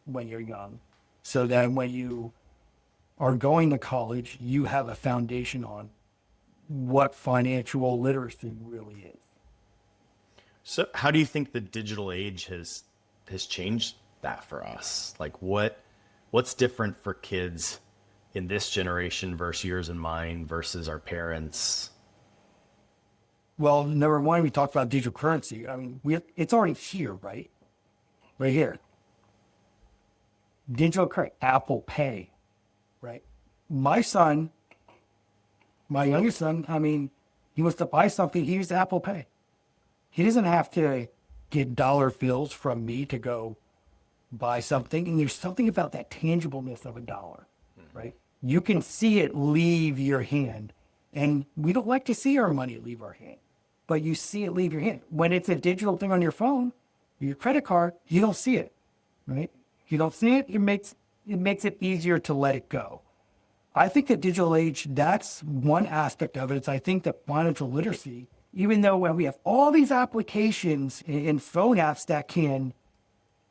when you're young, so that when you are going to college, you have a foundation on what financial literacy really is. So how do you think the digital age has changed that for us? Like what's different for kids in this generation versus yours and mine versus our parents? Well, number one, we talked about digital currency. I mean, it's already here, right? Right here. Digital currency, Apple Pay, right? My youngest son, I mean, he wants to buy something, he uses Apple Pay. He doesn't have to get dollar bills from me to go buy something. And there's something about that tangibleness of a dollar, right? You can see it leave your hand. And we don't like to see our money leave our hand, but you see it leave your hand. When it's a digital thing on your phone, your credit card, you don't see it, right? You don't see it, it makes it easier to let it go. I think the digital age, that's one aspect of it. I think that financial literacy, even though when we have all these applications and phone apps that can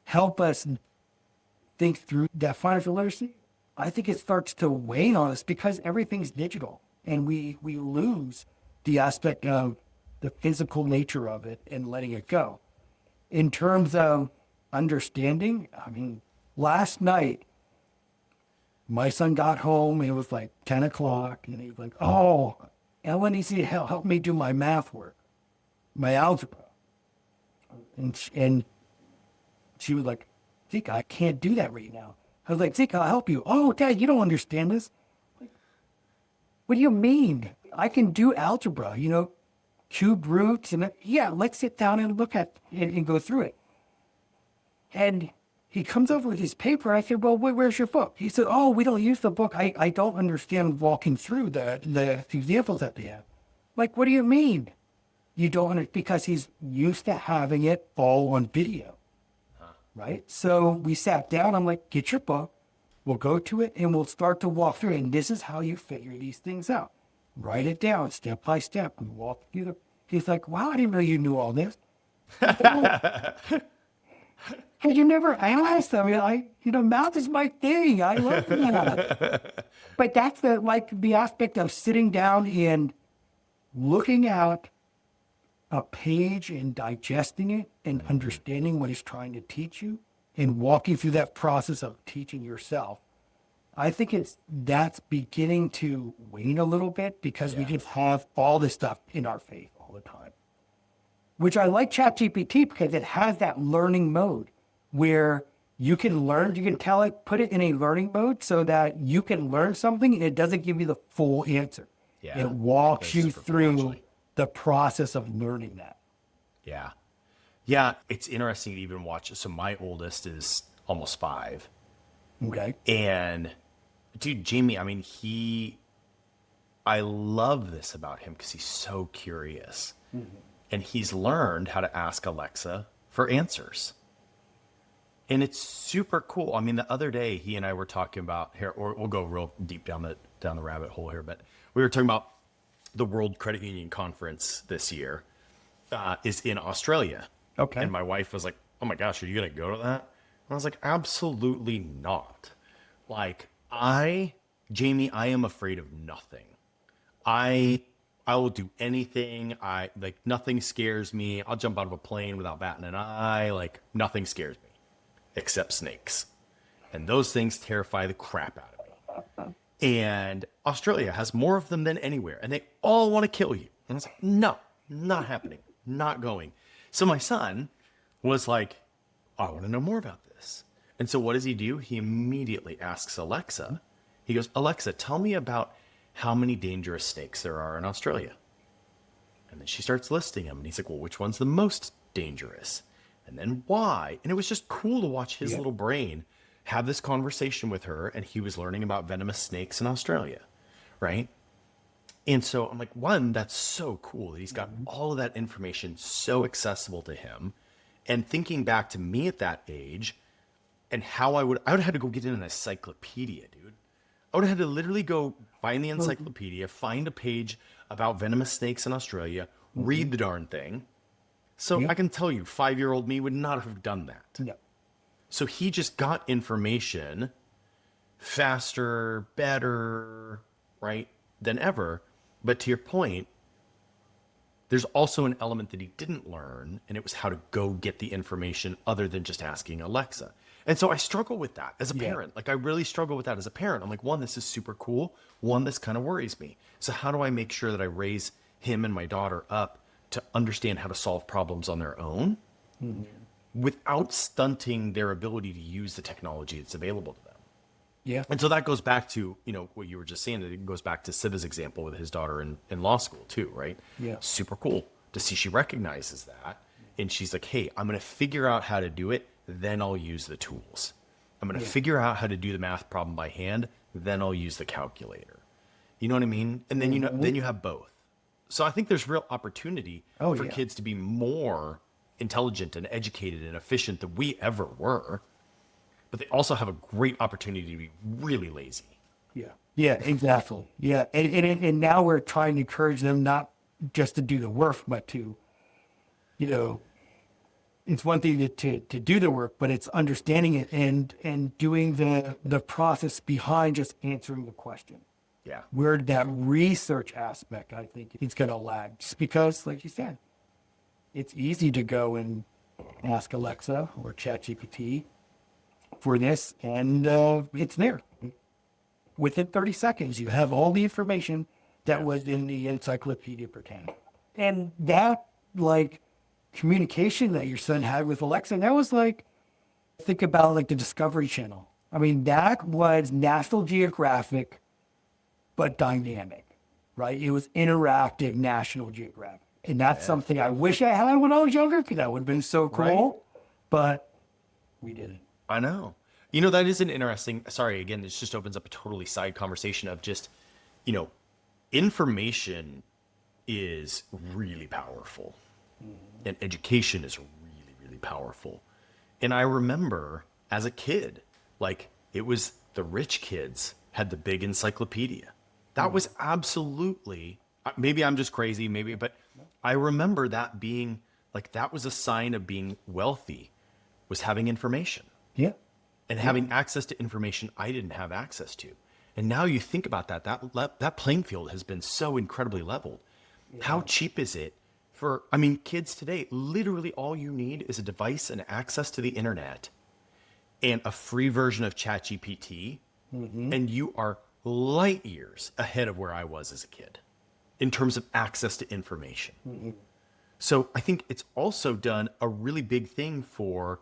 help us think through that financial literacy, I think it starts to wane on us because everything's digital and we lose the aspect of the physical nature of it and letting it go. In terms of understanding, I mean, last night, my son got home, it was like 10 o'clock, and he was like, oh, Ellen needs to help me do my math work, my algebra. And she was like, Zeke, I can't do that right now. I was like, Zeke, I'll help you. Oh, Dad, you don't understand this. Like, what do you mean? I can do algebra, you know, cube roots, and yeah, let's sit down and look at it and go through it. And he comes over with his paper. I said, well, where's your book? He said, oh, we don't use the book. I don't understand walking through the examples that they have. Like, what do you mean? You don't understand? Because he's used to having it all on video, right? So we sat down. I'm like, get your book. We'll go to it and we'll start to walk through it. And this is how you figure these things out. Write it down step by step and walk through He's like, wow, I didn't know you knew all this. Because you never asked. I mean, math is my thing. I love math. But that's the aspect of sitting down and looking at a page and digesting it and understanding what he's trying to teach you and walking through that process of teaching yourself. I think that's beginning to wane a little bit because we just have all this stuff in our face all the time. Which I like ChatGPT because it has that learning mode where you can learn, you can tell it, put it in a learning mode so that you can learn something and it doesn't give you the full answer. Yeah. It walks you through superficially. the process of learning that. Yeah. Yeah. It's interesting to even watch. So my oldest is almost 5. Okay. And dude, Jamie, I mean, I love this about him because he's so curious. And he's learned how to ask Alexa for answers. And it's super cool. I mean, the other day he and I were talking about here, or we'll go real deep down the rabbit hole here, but we were talking about the World Credit Union Conference this year is in Australia. Okay. And my wife was like, oh my gosh, are you going to go to that? And I was like, absolutely not. Like, Jamie, I am afraid of nothing. I will do anything. Nothing scares me. I'll jump out of a plane without batting an eye. Like, nothing scares me except snakes. And those things terrify the crap out of me. And Australia has more of them than anywhere. And they all want to kill you. And I was like, no, not happening. Not going. So my son was like, I want to know more about this. And so what does he do? He immediately asks Alexa. He goes, Alexa, tell me about how many dangerous snakes there are in Australia. And then she starts listing them. And he's like, well, which one's the most dangerous? And then why? And it was just cool to watch his little brain have this conversation with her. And he was learning about venomous snakes in Australia, right? And so I'm like, one, that's so cool that he's got all of that information so accessible to him. And thinking back to me at that age and how I would have had to go get in an encyclopedia, dude. I would have had to literally go find the encyclopedia, find a page about venomous snakes in Australia, read the darn thing. So I can tell you, 5-year-old me would not have done that. No. So he just got information faster, better, right, than ever. But to your point, there's also an element that he didn't learn, and it was how to go get the information other than just asking Alexa. And so I struggle with that as a parent. Like, I really struggle with that as a parent. I'm like, one, this is super cool. One, this kind of worries me. So how do I make sure that I raise him and my daughter up to understand how to solve problems on their own without stunting their ability to use the technology that's available to them? Yeah. And so that goes back to, what you were just saying, that it goes back to Siva's example with his daughter in law school too, right? Yeah. Super cool to see she recognizes that. And she's like, hey, I'm going to figure out how to do it. Then I'll use the tools. I'm going to figure out how to do the math problem by hand. Then I'll use the calculator. You know what I mean? And then, then you have both. So I think there's real opportunity for kids to be more intelligent and educated and efficient than we ever were. But they also have a great opportunity to be really lazy. Yeah. Yeah, exactly. Yeah. And now we're trying to encourage them not just to do the work, but to, it's one thing to do the work, but it's understanding it and doing the process behind just answering the question. Yeah. Where that research aspect, I think, is going to lag. Just because, like you said, it's easy to go and ask Alexa or ChatGPT for this, and it's there. Within 30 seconds, you have all the information that was in the Encyclopedia Britannica. And that, communication that your son had with Alexa, that was think about, the Discovery Channel. I mean, that was National Geographic, but dynamic, right? It was interactive National Geographic. And that's something I wish I had when I was younger, because that would have been so cool. Right? But we didn't. I know. That is an interesting, sorry, again, this just opens up a totally side conversation of just, information is really powerful. And education is really, really powerful. And I remember as a kid, it was the rich kids had the big encyclopedia. That was absolutely, maybe I'm just crazy, but I remember that being like, that was a sign of being wealthy, was having information Yeah. and having access to information I didn't have access to. And now you think about that playing field has been so incredibly leveled. How cheap is it for, I mean, kids today, literally all you need is a device and access to the internet and a free version of ChatGPT, and you are light years ahead of where I was as a kid in terms of access to information. So I think it's also done a really big thing for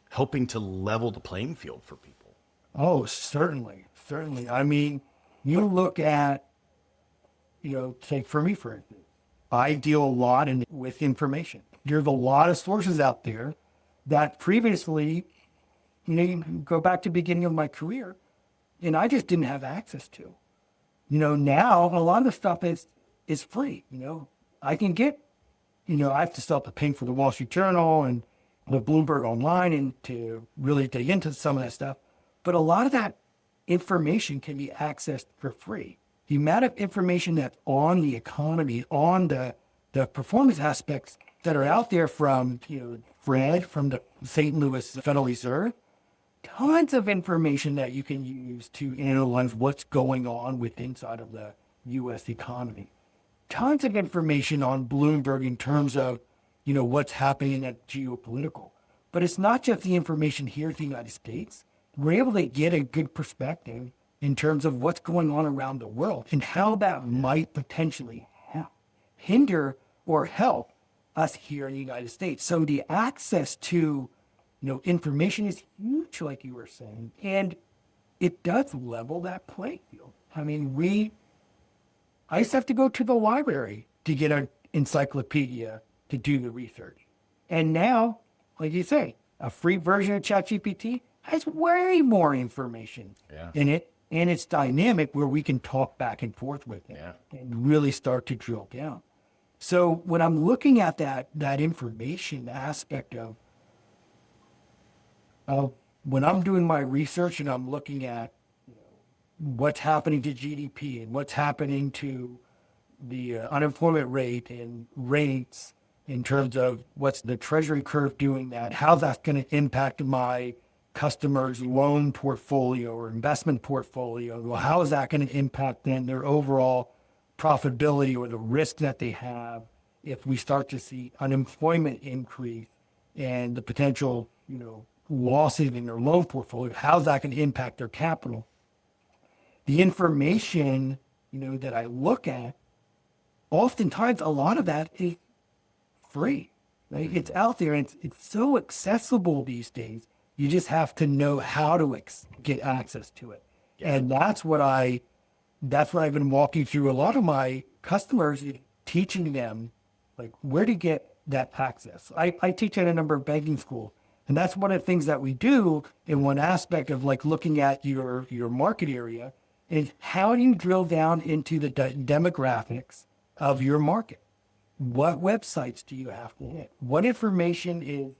helping to level the playing field for people. Oh, certainly. Certainly. I mean, you look at, take for me, for instance, I deal a lot with information. There's a lot of sources out there that previously, you go back to the beginning of my career, and I just didn't have access to. Now a lot of the stuff is free. I can get, I have to still have to pay for the Wall Street Journal and the Bloomberg Online and to really dig into some of that stuff. But a lot of that information can be accessed for free. The amount of information that's on the economy, on the performance aspects that are out there from, Fred, from the St. Louis Federal Reserve, tons of information that you can use to analyze what's going on with inside of the U.S. economy. Tons of information on Bloomberg in terms of, what's happening at geopolitical. But it's not just the information here in the United States. We're able to get a good perspective in terms of what's going on around the world and how that might potentially hinder or help us here in the United States. So the access to, information is huge, like you were saying, and it does level that playing field. I mean, I used to have to go to the library to get an encyclopedia to do the research. And now, like you say, a free version of ChatGPT has way more information in it. And it's dynamic where we can talk back and forth with it and really start to drill down. So when I'm looking at that information aspect of when I'm doing my research and I'm looking at what's happening to GDP and what's happening to the unemployment rate and rates in terms of what's the treasury curve doing that, how that's going to impact my customers' loan portfolio or investment portfolio. Well, how is that going to impact then their overall profitability or the risk that they have if we start to see unemployment increase and the potential, losses in their loan portfolio? How's that going to impact their capital? The information, that I look at, oftentimes a lot of that is free. Right? It's out there and it's so accessible these days. You just have to know how to get access to it. Yeah. And that's what I've been walking through a lot of my customers, teaching them like where to get that access. I teach at a number of banking schools, and that's one of the things that we do in one aspect of like looking at your market area is how do you drill down into the demographics of your market? What websites do you have to hit? What information is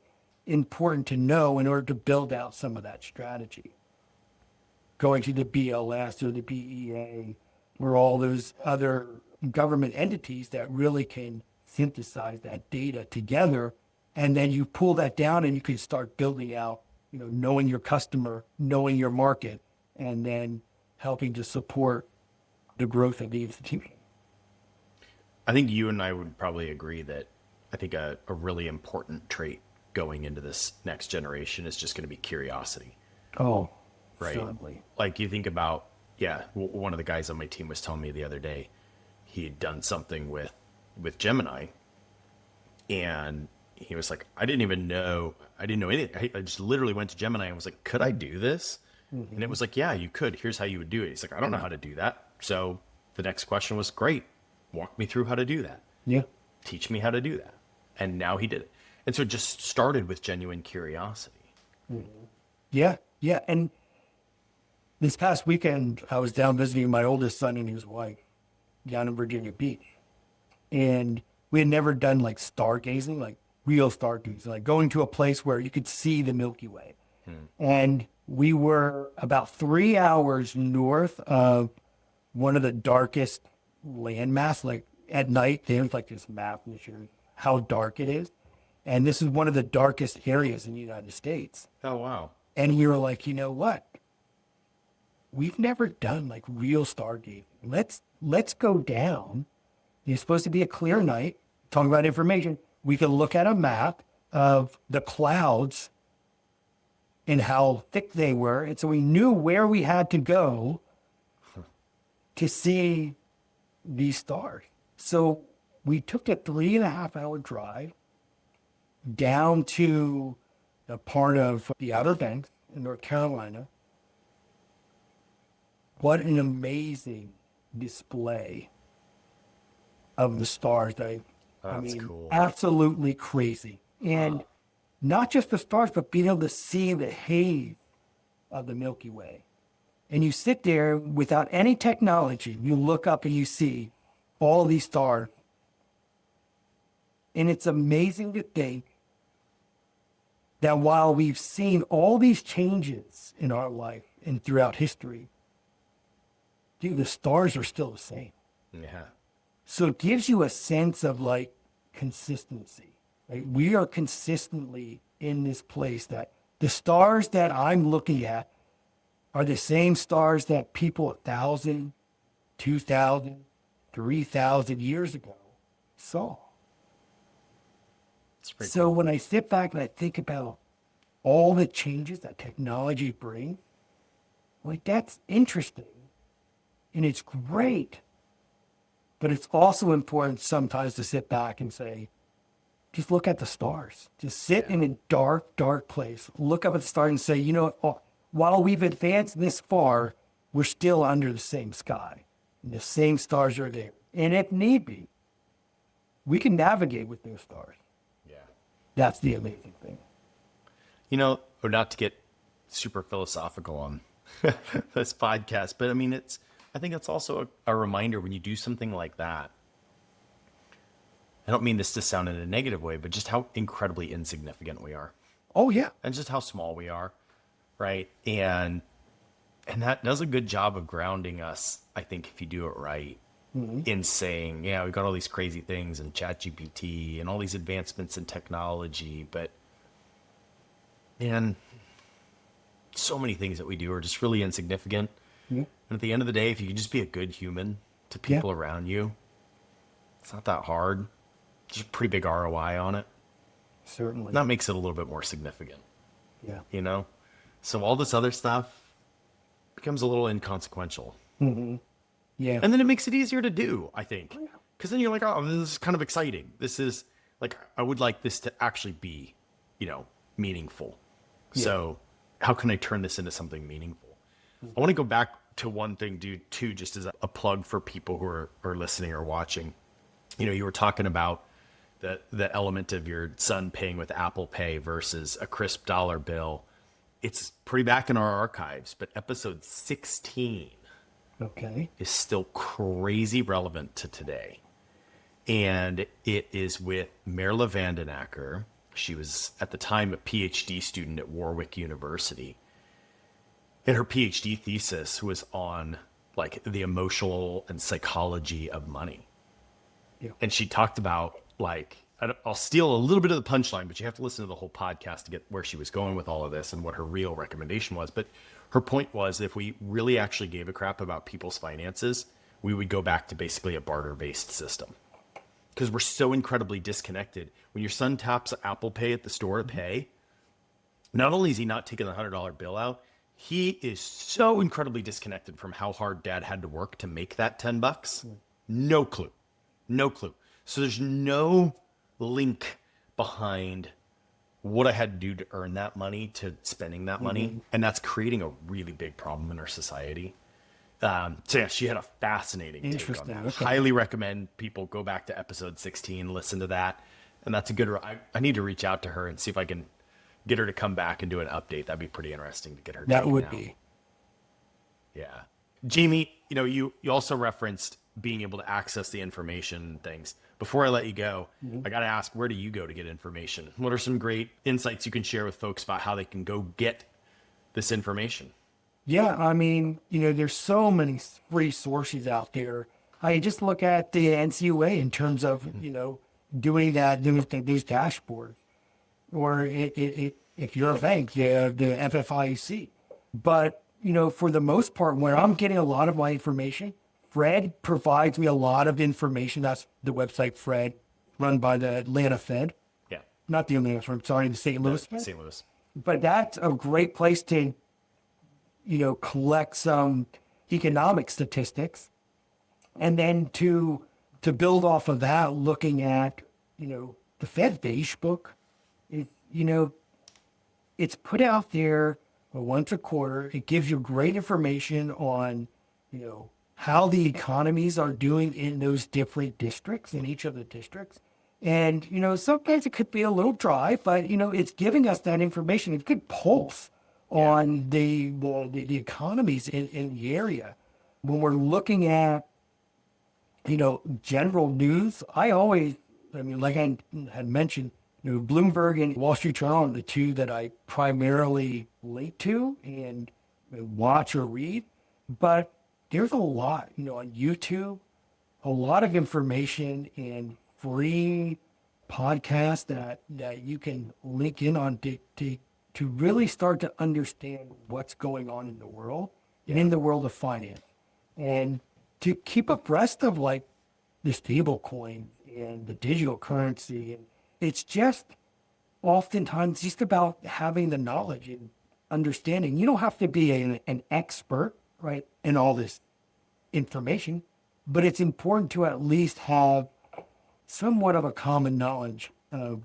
important to know in order to build out some of that strategy? Going to the BLS or the BEA or all those other government entities that really can synthesize that data together, and then you pull that down and you can start building out, knowing your customer, knowing your market, and then helping to support the growth of the institution. I think you and I would probably agree that I think a really important trait going into this next generation is just going to be curiosity. Oh, right. Certainly. Like you think about, one of the guys on my team was telling me the other day, he had done something with Gemini, and he was like, I didn't know anything. I just literally went to Gemini and was like, could I do this? Mm-hmm. And it was like, yeah, you could. Here's how you would do it. He's like, I don't know how to do that. So the next question was, great. Walk me through how to do that. Yeah. Teach me how to do that. And now he did it. And so it just started with genuine curiosity. Mm-hmm. Yeah. Yeah. And this past weekend, I was down visiting my oldest son and his wife down in Virginia Beach. And we had never done like stargazing, like real stargazing, like going to a place where you could see the Milky Way. And we were about 3 hours north of one of the darkest landmass, like at night, there's like this map that shows how dark it is. And this is one of the darkest areas in the United States. Oh, wow. And we were like, you know what? We've never done like real stargazing. Let's go down. It's supposed to be a clear night. Talking about information, we can look at a map of the clouds and how thick they were. And so we knew where we had to go to see these stars. So we took a 3.5 hour drive down to a part of the Outer Banks in North Carolina. What an amazing display of the stars. I mean, cool. Absolutely crazy. And not just the stars, but being able to see the haze of the Milky Way. And you sit there without any technology, you look up and you see all these stars. And it's amazing to think that while we've seen all these changes in our life and throughout history, dude, the stars are still the same. Yeah. So it gives you a sense of like consistency. Right? We are consistently in this place that the stars that I'm looking at are the same stars that people 1,000, 2,000, 3,000 years ago saw. So when I sit back and I think about all the changes that technology brings, like that's interesting and it's great. But it's also important sometimes to sit back and say, just look at the stars. Just sit in a dark, dark place. Look up at the stars and say, you know, while we've advanced this far, we're still under the same sky. And the same stars are there. And if need be, we can navigate with those stars. Yeah. That's the amazing thing. You know, or not to get super philosophical on this podcast, but I mean, I think it's also a reminder when you do something like that. I don't mean this to sound in a negative way, but just how incredibly insignificant we are. Oh, yeah. And just how small we are, right? And that does a good job of grounding us, I think, if you do it right, in saying, yeah, we've got all these crazy things and ChatGPT and all these advancements in technology, but man, so many things that we do are just really insignificant. And at the end of the day, if you can just be a good human to people around you, it's not that hard. There's a pretty big ROI on it. Certainly. That makes it a little bit more significant. Yeah. You know? So all this other stuff becomes a little inconsequential. Yeah. And then it makes it easier to do, I think. Because then you're like, oh, this is kind of exciting. This is like, I would like this to actually be, you know, meaningful. So how can I turn this into something meaningful? I want to go back to one thing, dude, too, just as a plug for people who are listening or watching. You know, you were talking about the element of your son paying with Apple Pay versus a crisp dollar bill. It's pretty back in our archives, but episode 16 is still crazy relevant to today. And it is with Merla Vandenacker. She was, at the time, a PhD student at Warwick University. And her PhD thesis was on, like, the emotional and psychology of money. And she talked about, like, I'll steal a little bit of the punchline, but you have to listen to the whole podcast to get where she was going with all of this and what her real recommendation was. But her point was, if we really actually gave a crap about people's finances, we would go back to basically a barter-based system. Because we're so incredibly disconnected. When your son taps Apple Pay at the store to pay, not only is he not taking the $100 bill out, he is so incredibly disconnected from how hard dad had to work to make that $10. No clue. No clue. So there's no link behind what I had to do to earn that money to spending that money. And that's creating a really big problem in our society. So yeah, she had a fascinating take on that. Okay. Highly recommend people go back to episode 16, listen to that. And that's a good, I need to reach out to her and see if I can get her to come back and do an update. That'd be pretty interesting to get her. That would now. be. Yeah. Jamie, you know, you also referenced being able to access the information and things. Before I let you go, I got to ask, where do you go to get information? What are some great insights you can share with folks about how they can go get this information? Yeah, I mean, you know, there's so many free sources out there. I just look at the NCUA in terms of, doing these dashboards. Or if you're a bank, the FFIEC. But, for the most part, where I'm getting a lot of my information, Fred provides me a lot of information. That's the website Fred, run by the Atlanta Fed. Yeah. Not the Atlanta Fed, sorry, the St. Louis Fed. St. Louis. But that's a great place to, collect some economic statistics. And then to build off of that, looking at, the Fed beige book, it's put out there once a quarter. It gives you great information on, how the economies are doing in those different districts, in each of the districts. And, sometimes it could be a little dry, but, it's giving us that information. It's a good pulse on the economies in the area. When we're looking at, general news, like I had mentioned, Bloomberg and Wall Street Journal are the two that I primarily link to and watch or read. But there's a lot, on YouTube, a lot of information and free podcasts that you can link in on to really start to understand what's going on in the world and in the world of finance. And to keep abreast of like the stable coin and the digital currency. And it's just oftentimes just about having the knowledge and understanding. You don't have to be an expert, right, in all this information, but it's important to at least have somewhat of a common knowledge of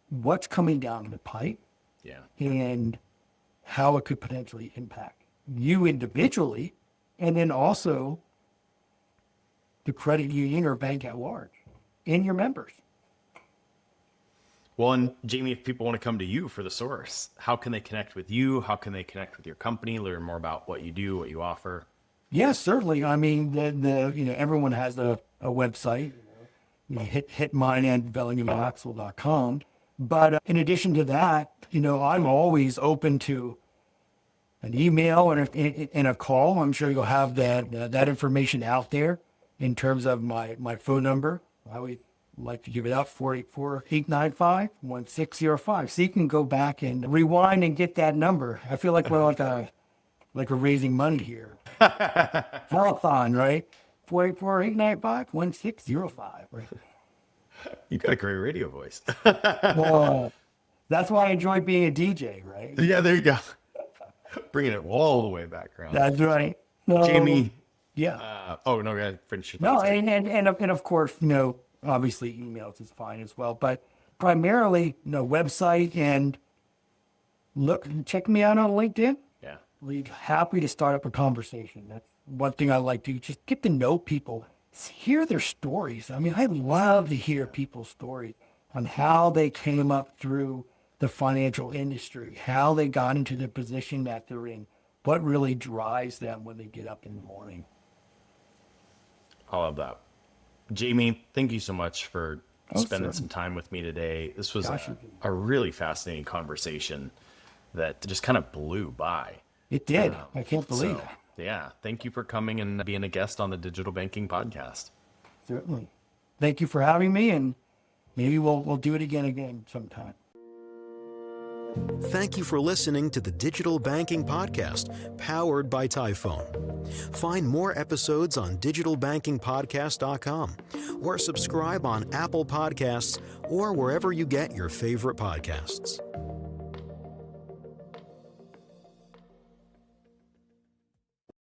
what's coming down the pipe and how it could potentially impact you individually, and then also the credit union or bank at large and your members. Well, and Jamie, if people want to come to you for the source, how can they connect with you? How can they connect with your company, learn more about what you do, what you offer? Yes, certainly. I mean, everyone has a website. Hit mine at bellinghammaxwell.com. But in addition to that, I'm always open to an email and a call. I'm sure you'll have that information out there in terms of my phone number. I would like to give it out, 484-895-1605. So you can go back and rewind and get that number. I feel like we're like we're raising money here. Telethon, right? 484-895-1605. Right? You got a great radio voice. Well, that's why I enjoy being a DJ, right? Yeah, there you go. Bringing it all the way back around. That's right. Jamie. Yeah. No, go ahead. Finish your No, thoughts. and of course, obviously emails is fine as well, but primarily, website and check me out on LinkedIn. Yeah. We're happy to start up a conversation. That's one thing I like to just get to know people, hear their stories. I mean, I love to hear people's stories on how they came up through the financial industry, how they got into the position that they're in, what really drives them when they get up in the morning. I love that. Jamie, thank you so much for spending certainly. some time with me today. This was Gosh, a really fascinating conversation that just kind of blew by. It did. I can't believe So, it. yeah, thank you for coming and being a guest on the Digital Banking Podcast. Certainly. Thank you for having me, and maybe we'll do it again sometime. Thank you for listening to the Digital Banking Podcast, powered by Typhone. Find more episodes on digitalbankingpodcast.com or subscribe on Apple Podcasts or wherever you get your favorite podcasts.